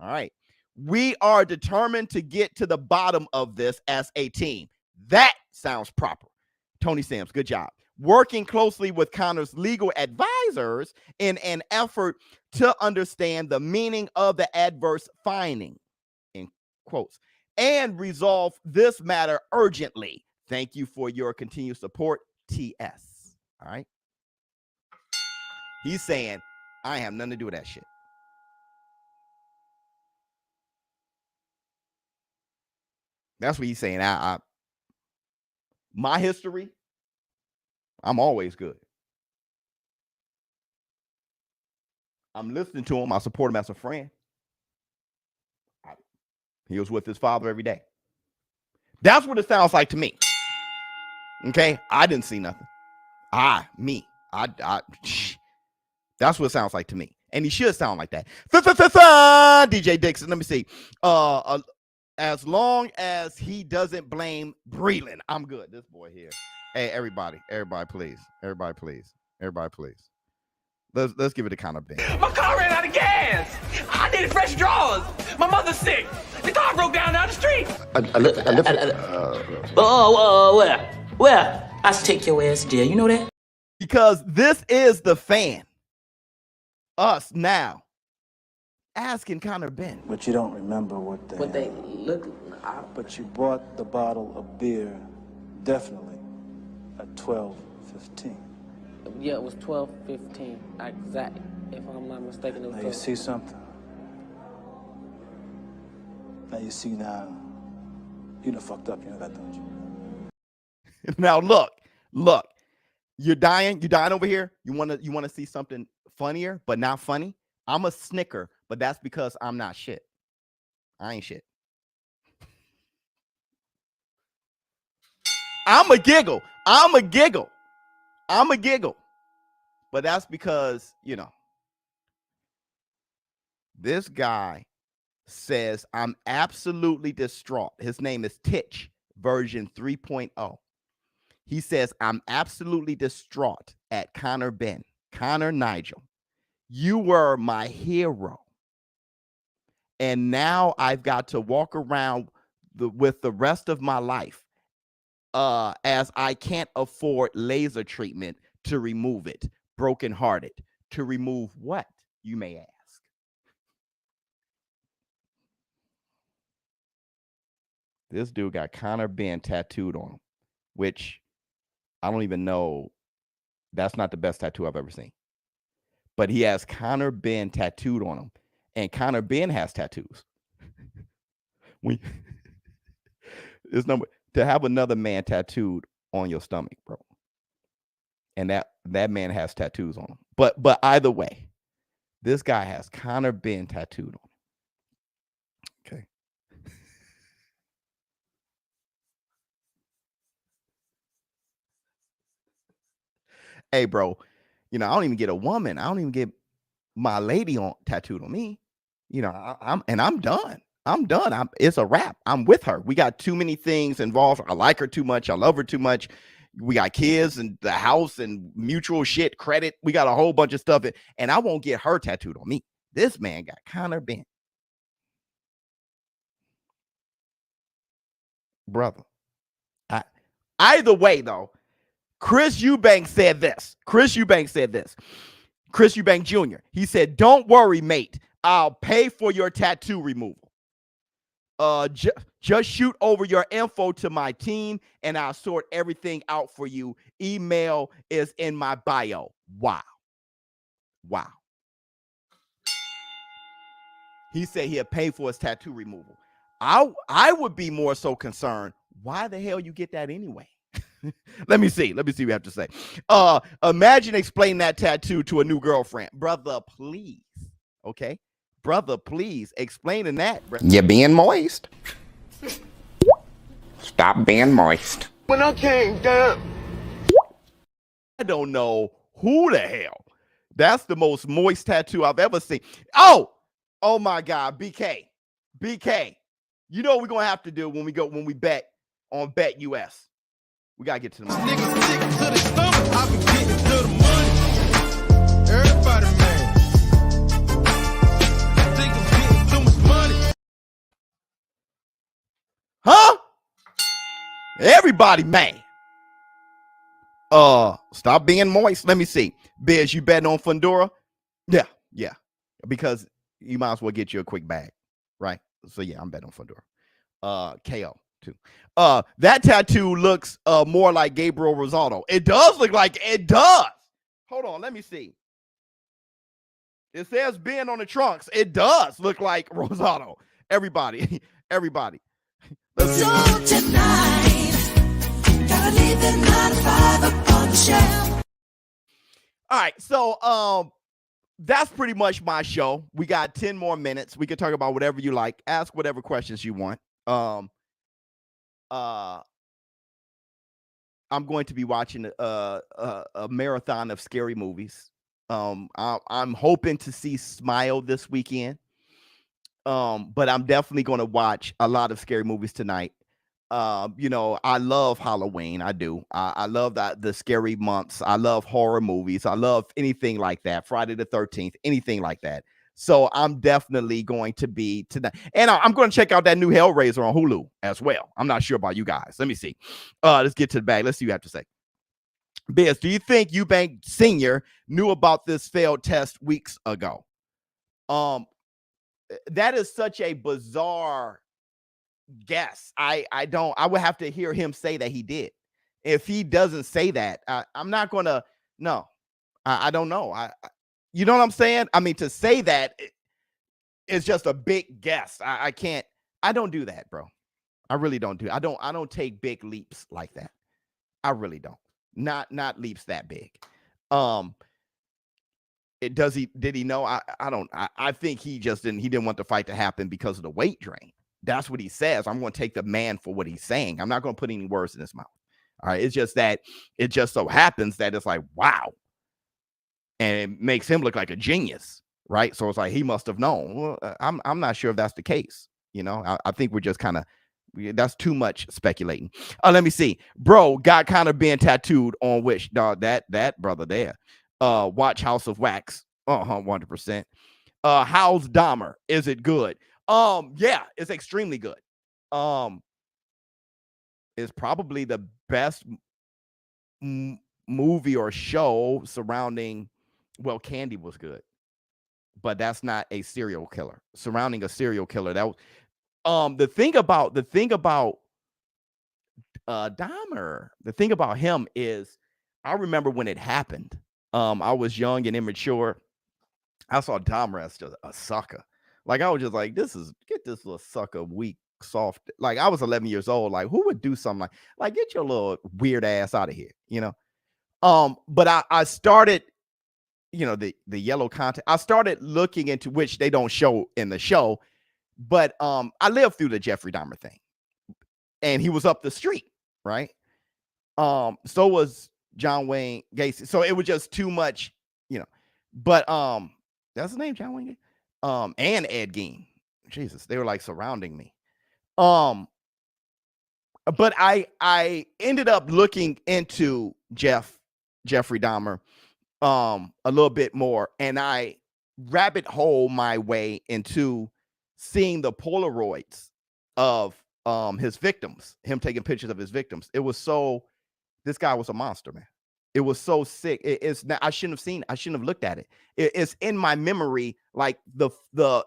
All right. We are determined to get to the bottom of this as a team. That sounds proper. Tony Sims, good job. Working closely with Conor's legal advisors in an effort to understand the meaning of the adverse finding, in quotes, and resolve this matter urgently. Thank you for your continued support, TS. All right. He's saying, I have nothing to do with that shit. That's what he's saying. My history, I'm always good. I'm listening to him. I support him as a friend. He was with his father every day. That's what it sounds like to me. Okay, I didn't see nothing. That's what it sounds like to me. And he should sound like that. DJ Dixon, let me see. As long as he doesn't blame Breland, I'm good. This boy here. Hey, everybody, please. Everybody, please. Let's give it a Conor Benn. My car ran out of gas. I needed fresh drawers. My mother's sick. The car broke down the street. Where? I should take your ass there. You know that? Because this is the fan. Us now. Asking Conor Benn. But you don't remember what they look like. But you bought the bottle of beer, definitely, at 12:15. Yeah, it was 12:15. Exactly. If I'm not mistaken, it was. Now you see something? Now you see now. You done fucked up, you know that, don't you? Now look. You're dying over here. You wanna see something funnier, but not funny? I'm a snicker, but that's because I'm not shit. I ain't shit. I'm a giggle. But that's because, this guy says I'm absolutely distraught. His name is Titch, version 3.0. He says, I'm absolutely distraught at Conor Benn. Conor Nigel, you were my hero. And now I've got to walk around with the rest of my life as I can't afford laser treatment to remove it. Brokenhearted. To remove what, you may ask? This dude got Conor Benn tattooed on him, which I don't even know. That's not the best tattoo I've ever seen. But he has Conor Benn tattooed on him, and Conor Benn has tattoos. This number to have another man tattooed on your stomach, bro. And that man has tattoos on him. But either way, this guy has Conor Benn tattooed on him. Okay. Hey, bro, I don't even get a woman. I don't even get my lady on tattooed on me. I'm done. I'm done. It's a wrap. I'm with her. We got too many things involved. I like her too much. I love her too much. We got kids and the house and mutual shit, credit. We got a whole bunch of stuff. And I won't get her tattooed on me. This man got Conor Benn. Brother. Either way, though, Chris Eubanks said this. Chris Eubanks Jr. He said, "Don't worry, mate. I'll pay for your tattoo removal. Just shoot over your info to my team and I'll sort everything out for you. Email is in my bio." Wow. He said he'll pay for his tattoo removal. I would be more so concerned. Why the hell you get that anyway? Let me see what you have to say. Imagine explaining that tattoo to a new girlfriend. Brother, please. Okay? Brother, please. Explaining that. You're being moist. Stop being moist. When I came down, I don't know who the hell. That's the most moist tattoo I've ever seen. Oh my God, BK. You know what we're gonna have to do when we bet on Bet US. We gotta get to the money. Niggas stick to the stomach, I be getting to the money. Everybody mad. Think I'm getting too much money. Huh? Everybody mad. Stop being moist. Let me see. Biz, you betting on Fundora? Yeah. Because you might as well get you a quick bag, right? So yeah, I'm betting on Fundora. KO too. That tattoo looks more like Gabriel Rosado. It does look like it does. Hold on, let me see. It says Ben on the trunks. It does look like Rosado. Everybody. So tonight, gotta leave the 9 to 5 up on the shelf. All right, so that's pretty much my show. We got 10 more minutes. We can talk about whatever you like. Ask whatever questions you want. I'm going to be watching a marathon of scary movies. I'm hoping to see Smile this weekend. But I'm definitely going to watch a lot of scary movies tonight. I love Halloween. I do. I love the scary months. I love horror movies. I love anything like that. Friday the 13th, anything like that. So I'm definitely going to be tonight. And I'm going to check out that new Hellraiser on Hulu as well. I'm not sure about you guys. Let me see. Let's get to the bag. Let's see what you have to say. Biz, do you think Eubank Sr. knew about this failed test weeks ago? That is such a bizarre guess. I would have to hear him say that he did. If he doesn't say that, I'm not going to, no, I don't know. You know what I'm saying? I mean, to say that is just a big guess. I can't, I don't do that, bro. I really don't do. I don't take big leaps like that. I really don't. Not leaps that big. Did he know? I think he didn't want the fight to happen because of the weight drain. That's what he says. I'm going to take the man for what he's saying. I'm not going to put any words in his mouth. All right. It's just that it just so happens that it's like, wow. And it makes him look like a genius. Right. So it's like, he must have known. Well, I'm not sure if that's the case. I think we're just kind of, that's too much speculating. Let me see. Bro got kind of being tattooed on which dog that brother there. Watch House of Wax. 100%. How's Dahmer? Is it good? Yeah, it's extremely good. It's probably the best movie or show surrounding, well, Candy was good, but that's not a serial killer. Surrounding a serial killer, that was the thing about Dahmer. The thing about him is, I remember when it happened. I was young and immature. I saw Dahmer as just a sucker. Like, I was just like, get this little sucker weak, soft. Like, I was 11 years old. Like, who would do something like get your little weird ass out of here, you know? But I started, you know, the yellow content. I started looking into, which they don't show in the show, but I lived through the Jeffrey Dahmer thing, and he was up the street, right? So was John Wayne Gacy. So it was just too much, you know. But that's the name, John Wayne. And Ed Gein. Jesus, they were like surrounding me. But I ended up looking into Jeffrey Dahmer a little bit more, and I rabbit hole my way into seeing the Polaroids of his victims, him taking pictures of his victims. This guy was a monster, man. It was so sick. I shouldn't have looked at it. It's in my memory. Like the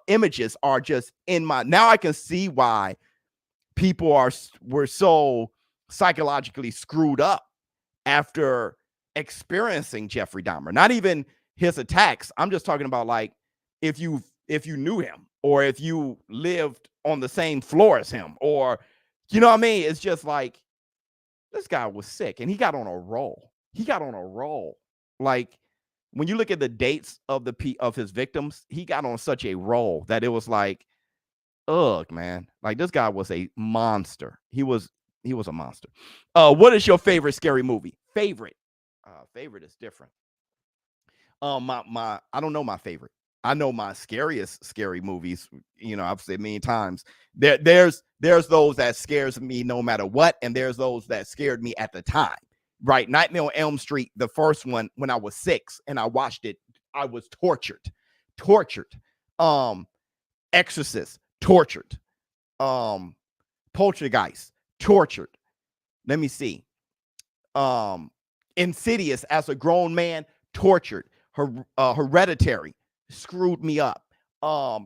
images are just in my, now I can see why people were so psychologically screwed up after experiencing Jeffrey Dahmer. Not even his attacks. I'm just talking about, like, if you knew him, or if you lived on the same floor as him, or, you know what I mean? It's just like, this guy was sick, and he got on a roll. Like, when you look at the dates of his victims, he got on such a roll that it was like, ugh, man. Like, this guy was a monster. He was a monster. What is your favorite scary movie? Favorite is different. I don't know my favorite. I know my scariest scary movies. You know, I've said many times. There's those that scares me no matter what, and there's those that scared me at the time. Right, Nightmare on Elm Street, the first one, when I was 6 and I watched it, I was tortured. Exorcist, tortured. Poltergeist, tortured. Let me see. Insidious, as a grown man, tortured. Hereditary, screwed me up.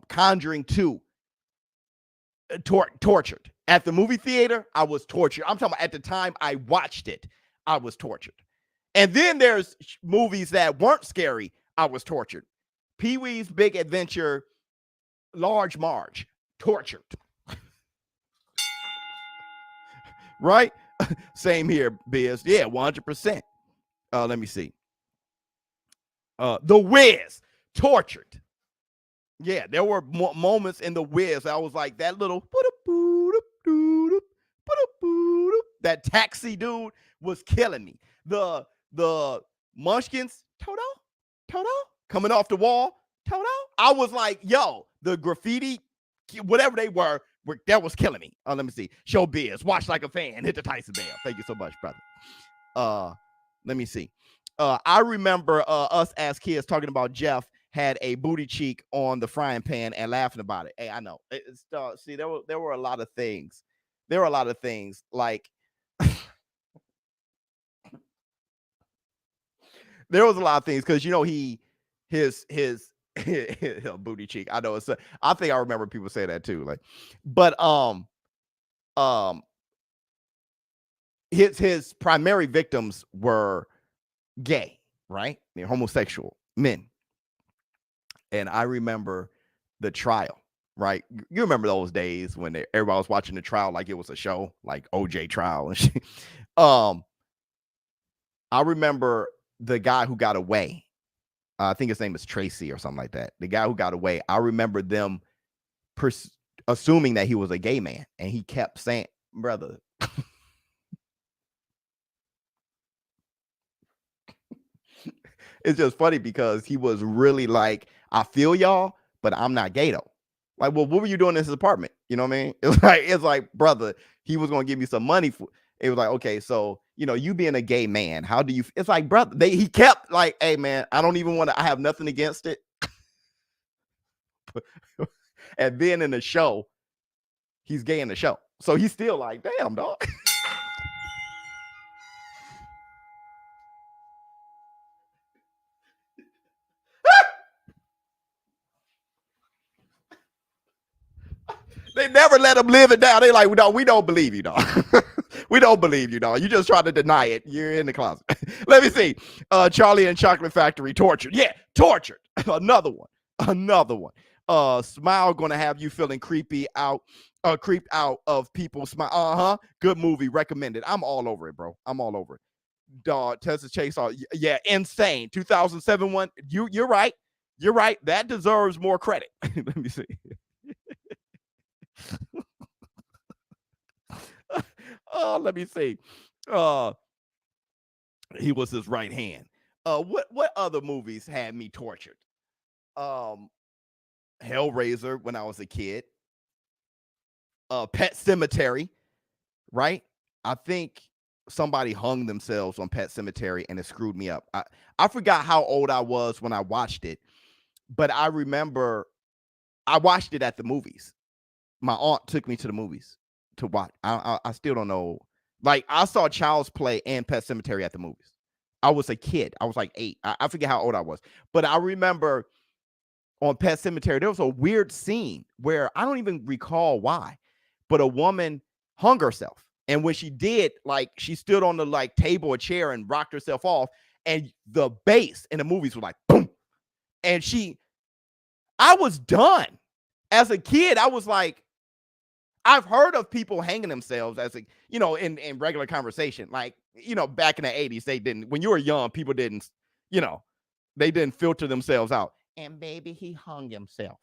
Conjuring 2, tortured. At the movie theater, I was tortured. I'm talking about at the time I watched it, I was tortured. And then there's movies that weren't scary. I was tortured. Pee-wee's Big Adventure, Large Marge, tortured. Right? Same here, Biz. Yeah, 100%. Let me see. The Wiz, tortured. Yeah, there were moments in The Wiz I was like, that little that taxi dude was killing me. The Munchkins, Toto, coming off the wall, Toto. I was like, yo, the graffiti, whatever they were that was killing me. Let me see. ShowBizz, watch like a fan, hit the Tyson bell. Thank you so much, brother. Let me see. I remember us as kids talking about Jeff had a booty cheek on the frying pan and laughing about it. Hey, I know. See, there were a lot of things. There were a lot of things like there was a lot of things because, you know, his booty cheek. I know I think I remember people say that too. Like, but his primary victims were gay, right? They're homosexual men. And I remember the trial, right? You remember those days when everybody was watching the trial like it was a show, like OJ trial and shit. I remember the guy who got away. I think his name is Tracy or something like that. The guy who got away. I remember them assuming that he was a gay man, and he kept saying, brother. It's just funny because he was really like, I feel y'all, but I'm not gay though. Like, well, what were you doing in his apartment? You know what I mean? It's like, brother, he was going to give me some money for it. Was like, okay, so, you know, you being a gay man, how do you, it's like, brother, he kept like, hey man, I don't even want to, I have nothing against it. And then in the show, he's gay in the show. So he's still like, damn, dog. They never let him live it down. They like, no, we don't believe you, dog. We don't believe you, dog. You just trying to deny it. You're in the closet. Let me see. Charlie and Chocolate Factory, tortured. Yeah, tortured. Another one. Smile gonna have you feeling creeped out of people. Smile. Good movie. Recommended. I'm all over it, bro. I'm all over it. Dog. Texas Chainsaw. Yeah, insane. 2007 one. You're right. You're right. That deserves more credit. Let me see. Let me see. He was his right hand. What other movies had me tortured? Hellraiser when I was a kid. Pet Sematary, right? I think somebody hung themselves on Pet Sematary and it screwed me up. I forgot how old I was when I watched it, but I remember I watched it at the movies. My aunt took me to the movies to watch. I still don't know. Like, I saw Child's Play and Pet Sematary at the movies. I was a kid. I was like 8. I forget how old I was. But I remember on Pet Sematary, there was a weird scene where I don't even recall why, but a woman hung herself. And when she did, like, she stood on the like table or chair and rocked herself off. And the bass in the movies was like, boom. And I was done. As a kid, I was like, I've heard of people hanging themselves as a, in regular conversation. Like, back in the 80s, they didn't, when you were young, people didn't, they didn't filter themselves out. And baby, he hung himself.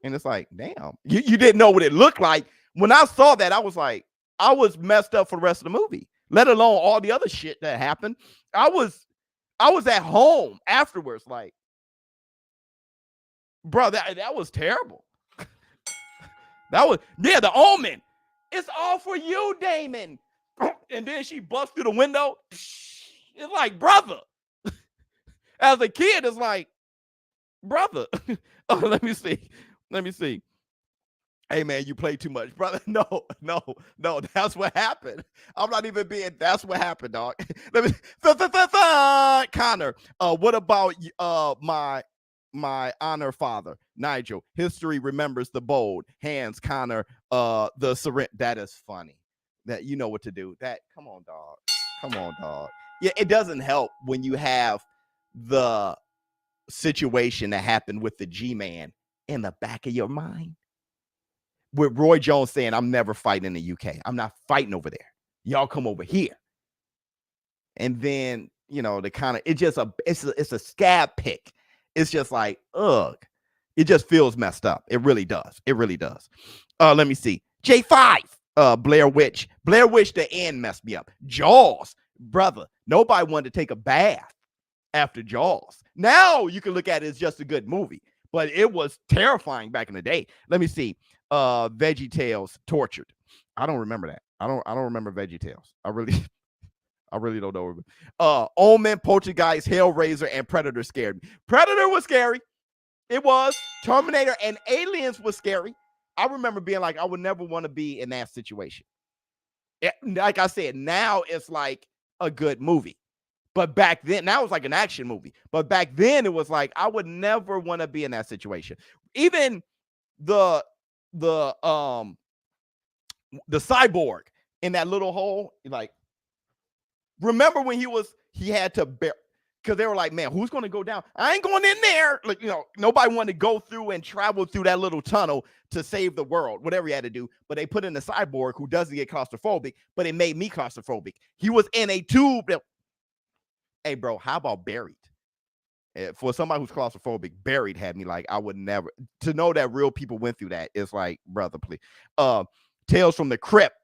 And it's like, damn, you didn't know what it looked like. When I saw that, I was like, I was messed up for the rest of the movie, let alone all the other shit that happened. I was at home afterwards, like, bro, that was terrible. That was, The Omen. It's all for you, Damon. And then she busts through the window. It's like, brother. As a kid, it's like, brother. Let me see. Hey, man, you play too much, brother. No. That's what happened. I'm not even being, that's what happened, dog. Let me, Conor, what about my honor father, Nigel? History remembers the bold hands. Conor, the surrender. That is funny. That you know what to do. That, come on, dog. Yeah, it doesn't help when you have the situation that happened with the G-Man in the back of your mind. With Roy Jones saying, I'm never fighting in the UK. I'm not fighting over there. Y'all come over here. And then, the kind of, it's a scab pick. It's just like, ugh. It just feels messed up. It really does. Let me see. J5. Blair Witch. The end messed me up. Jaws. Brother, nobody wanted to take a bath after Jaws. Now you can look at it as just a good movie, but it was terrifying back in the day. Let me see. VeggieTales, tortured. I don't remember that. I don't remember VeggieTales. I really don't know. Omen, Poltergeist, Hellraiser, and Predator scared me. Predator was scary. It was. Terminator and Aliens was scary. I remember being like, I would never want to be in that situation. Like I said, now it's like a good movie. But back then, now it's like an action movie. But back then, it was like, I would never want to be in that situation. Even the cyborg in that little hole, like, remember when he had to bear, because they were like, man, who's going to go down? I ain't going in there. Like, nobody wanted to go through and travel through that little tunnel to save the world, whatever he had to do. But they put in the cyborg who doesn't get claustrophobic, but it made me claustrophobic. He was in a tube. Hey, bro, how about Buried? For somebody who's claustrophobic, Buried had me like, I would never, to know that real people went through that. It's like, brother, please. Tales from the Crypt,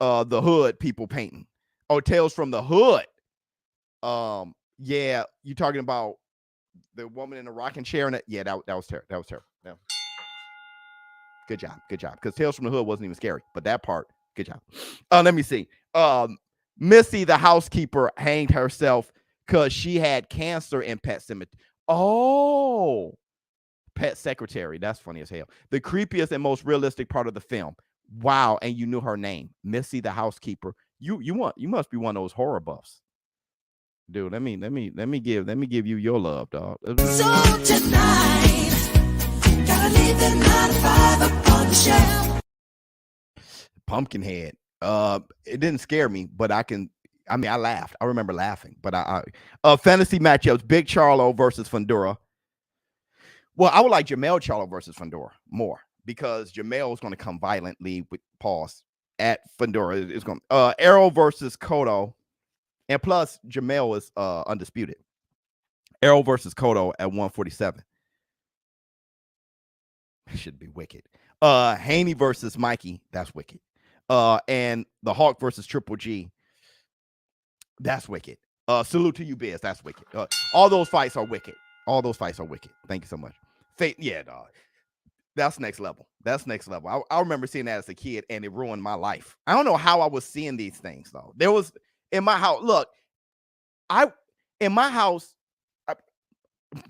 the hood people painting. Oh, Tales from the Hood. Yeah, you talking about the woman in the rocking chair? And yeah, that was terrible. That was terrible. Yeah. Good job. Because Tales from the Hood wasn't even scary, but that part, good job. Let me see. Missy, the housekeeper, hanged herself because she had cancer in Pet Sematary. Oh, Pet Secretary. That's funny as hell. The creepiest and most realistic part of the film. Wow, and you knew her name, Missy, the housekeeper. You must be one of those horror buffs. Dude, let me give you your love, dog. So tonight, gotta leave the 9 to 5 up on the shelf. Pumpkinhead. It didn't scare me, but I laughed. I remember laughing, but fantasy matchups, Big Charlo versus Fundora. Well, I would like Jamel Charlo versus Fundora more because Jamel is going to come violently with pause at Fundora. It's going Arrow versus Kodo, and plus Jamel is undisputed. Arrow versus Kodo at 147. That should be wicked. Haney versus Mikey. That's wicked. And the Hawk versus Triple G. That's wicked. Salute to you, Biz. That's wicked. All those fights are wicked. All those fights are wicked. Thank you so much. Yeah, dog. That's next level. That's next level. I remember seeing that as a kid, and it ruined my life. I don't know how I was seeing these things, though. There was in my house. Look, in my house,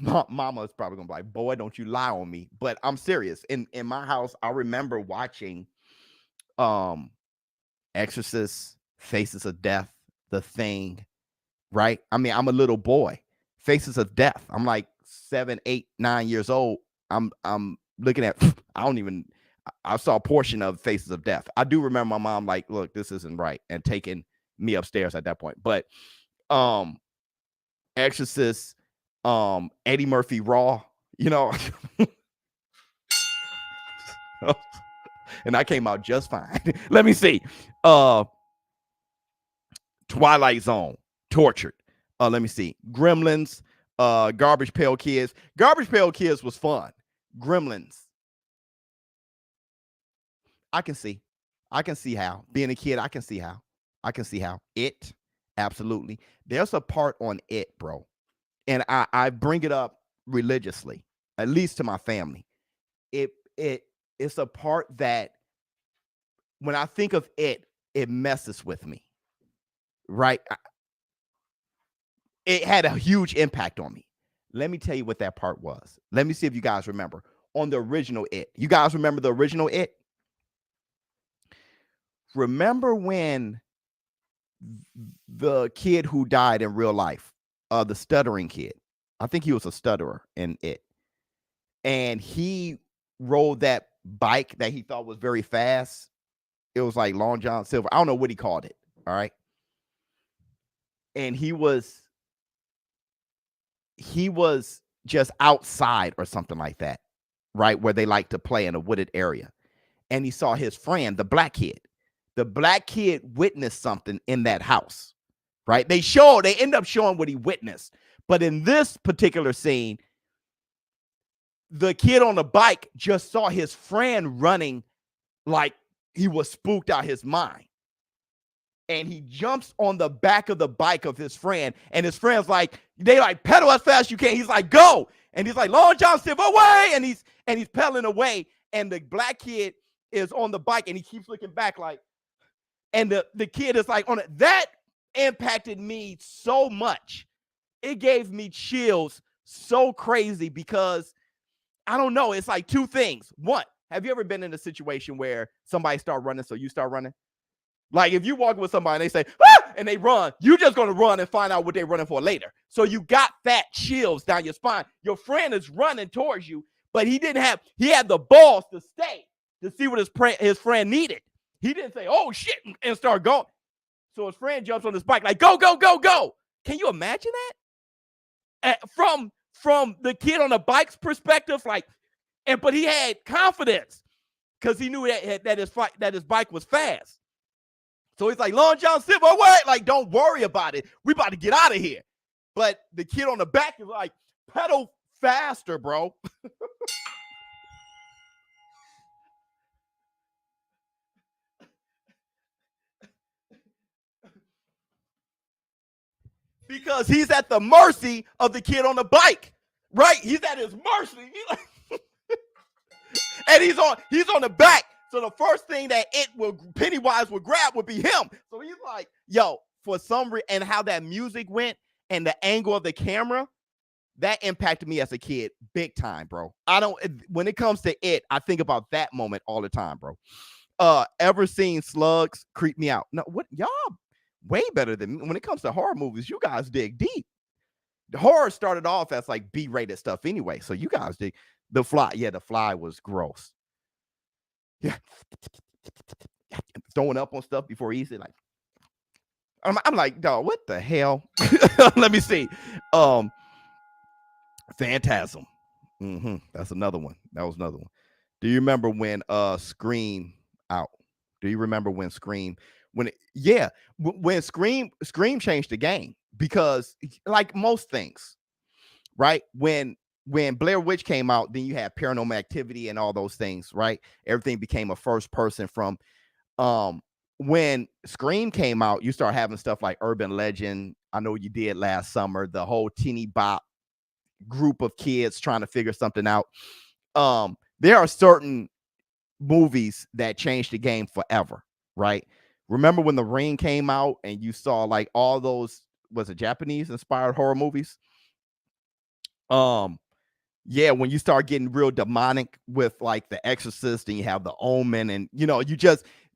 Mama is probably gonna be like, "Boy, don't you lie on me." But I'm serious. In my house, I remember watching Exorcist, Faces of Death, The Thing, right? I mean, I'm a little boy. Faces of Death. I'm like 7, 8, 9 years old. I'm looking at, I saw a portion of Faces of Death. I do remember my mom like, look, this isn't right, and taking me upstairs at that point. But Exorcist, Eddie Murphy Raw, and I came out just fine. Let me see. Twilight Zone, Tortured. Let me see. Gremlins, Garbage Pail Kids. Garbage Pail Kids was fun. Gremlins. I can see how. Being a kid, I can see how. It, absolutely. There's a part on It, bro. And I bring it up religiously, at least to my family. It's a part that when I think of it messes with me, right? It had a huge impact on me. Let me tell you what that part was. Let me see if you guys remember. On the original It. You guys remember the original It? Remember when the kid who died in real life, the stuttering kid, I think he was a stutterer in It, and he rode that bike that he thought was very fast. It was like Long John Silver. I don't know what he called it. All right. And he was just outside or something like that, right? Where they like to play in a wooded area. And he saw his friend, the black kid. The black kid witnessed something in that house, right? They end up showing what he witnessed. But in this particular scene, the kid on the bike just saw his friend running like he was spooked out his mind. And he jumps on the back of the bike of his friend. And his friend's like, they like, pedal as fast as you can. He's like, go. And he's like, Long John Silver, away. And he's pedaling away. And the black kid is on the bike and he keeps looking back like, and the kid is like on it. That impacted me so much. It gave me chills so crazy because I don't know. It's like two things. One, have you ever been in a situation where somebody start running, so you start running? Like if you walk with somebody and they say, ah! And they run, you're just going to run and find out what they're running for later. So you got that chills down your spine. Your friend is running towards you, but he had the balls to stay to see what his friend needed. He didn't say, oh shit, and start going. So his friend jumps on his bike like, go, go, go, go. Can you imagine that? From the kid on the bike's perspective, but he had confidence because he knew that his bike was fast. So he's like, Long John Silver, away. Like, don't worry about it. We about to get out of here. But the kid on the back is like, pedal faster, bro. Because he's at the mercy of the kid on the bike, right? He's at his mercy. And he's on the back. So the first thing that Pennywise would grab would be him. So he's like, yo, for some reason, and how that music went and the angle of the camera, that impacted me as a kid big time, bro. When it comes to It, I think about that moment all the time, bro. Ever seen Slugs? Creep me out. No, what y'all way better than me. When it comes to horror movies, you guys dig deep. The horror started off as like B-rated stuff anyway. So you guys dig. The Fly. Yeah, The Fly was gross. Yeah. throwing up on stuff before he eats it. Like, I'm like, dog, what the hell? Let me see. Phantasm. That's another one. That was another one. Do you remember when Scream out? Do you remember when Scream when Scream changed the game? Because like most things, right? When Blair Witch came out, then you had Paranormal Activity and all those things, right? Everything became a first person. From when Scream came out, you start having stuff like Urban Legend. I Know You Did Last Summer, the whole teeny bop group of kids trying to figure something out. There are certain movies that changed the game forever, right? Remember when The Ring came out and you saw like all those, was it Japanese inspired horror movies? Yeah, when you start getting real demonic with like The Exorcist, and you have The Omen, and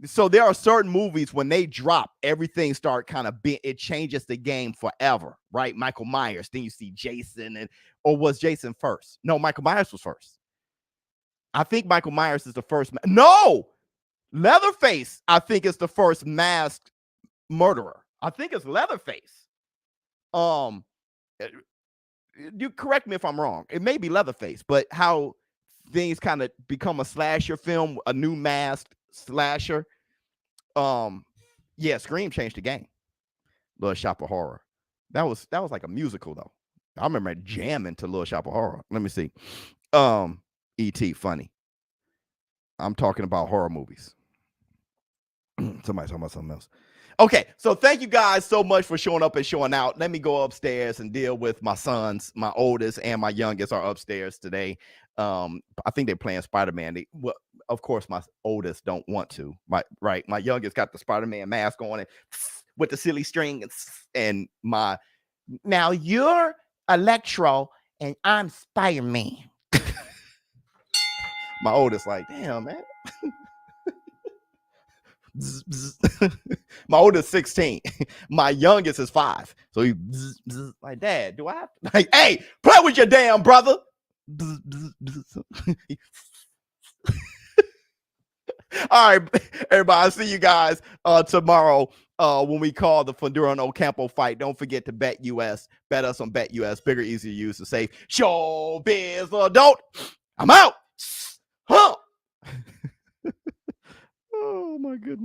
so there are certain movies when they drop, everything start kind of it changes the game forever, right? Michael Myers, then you see Jason, or was Jason first? No, Michael Myers was first. I think Michael Myers is the first. No, Leatherface, I think, is the first masked murderer. I think it's Leatherface. You correct me if I'm wrong. It may be Leatherface, but how things kind of become a slasher film, a new masked slasher. Yeah, Scream changed the game. Little Shop of Horror. That was like a musical though. I remember jamming to Little Shop of Horror. Let me see. E.T. funny. I'm talking about horror movies. Somebody's talking about something else. Okay, so thank you guys so much for showing up and showing out. Let me go upstairs and deal with my sons. My oldest and my youngest are upstairs today. I think they're playing Spider-Man. Well, of course, my oldest don't want to. My youngest got the Spider-Man mask on and with the silly string, and now you're Electro and I'm Spider-Man. My oldest like, damn, man. My oldest 16. My youngest is 5. So he like, Dad, do I have to? Like, hey, play with your damn brother. All right, everybody. I'll see you guys tomorrow when we call the Fundura Ocampo fight. Don't forget to bet US. Bet us on Bet US. Bigger, easier to use, and safe. ShowBizz Adult. I'm out. Huh. Oh my goodness.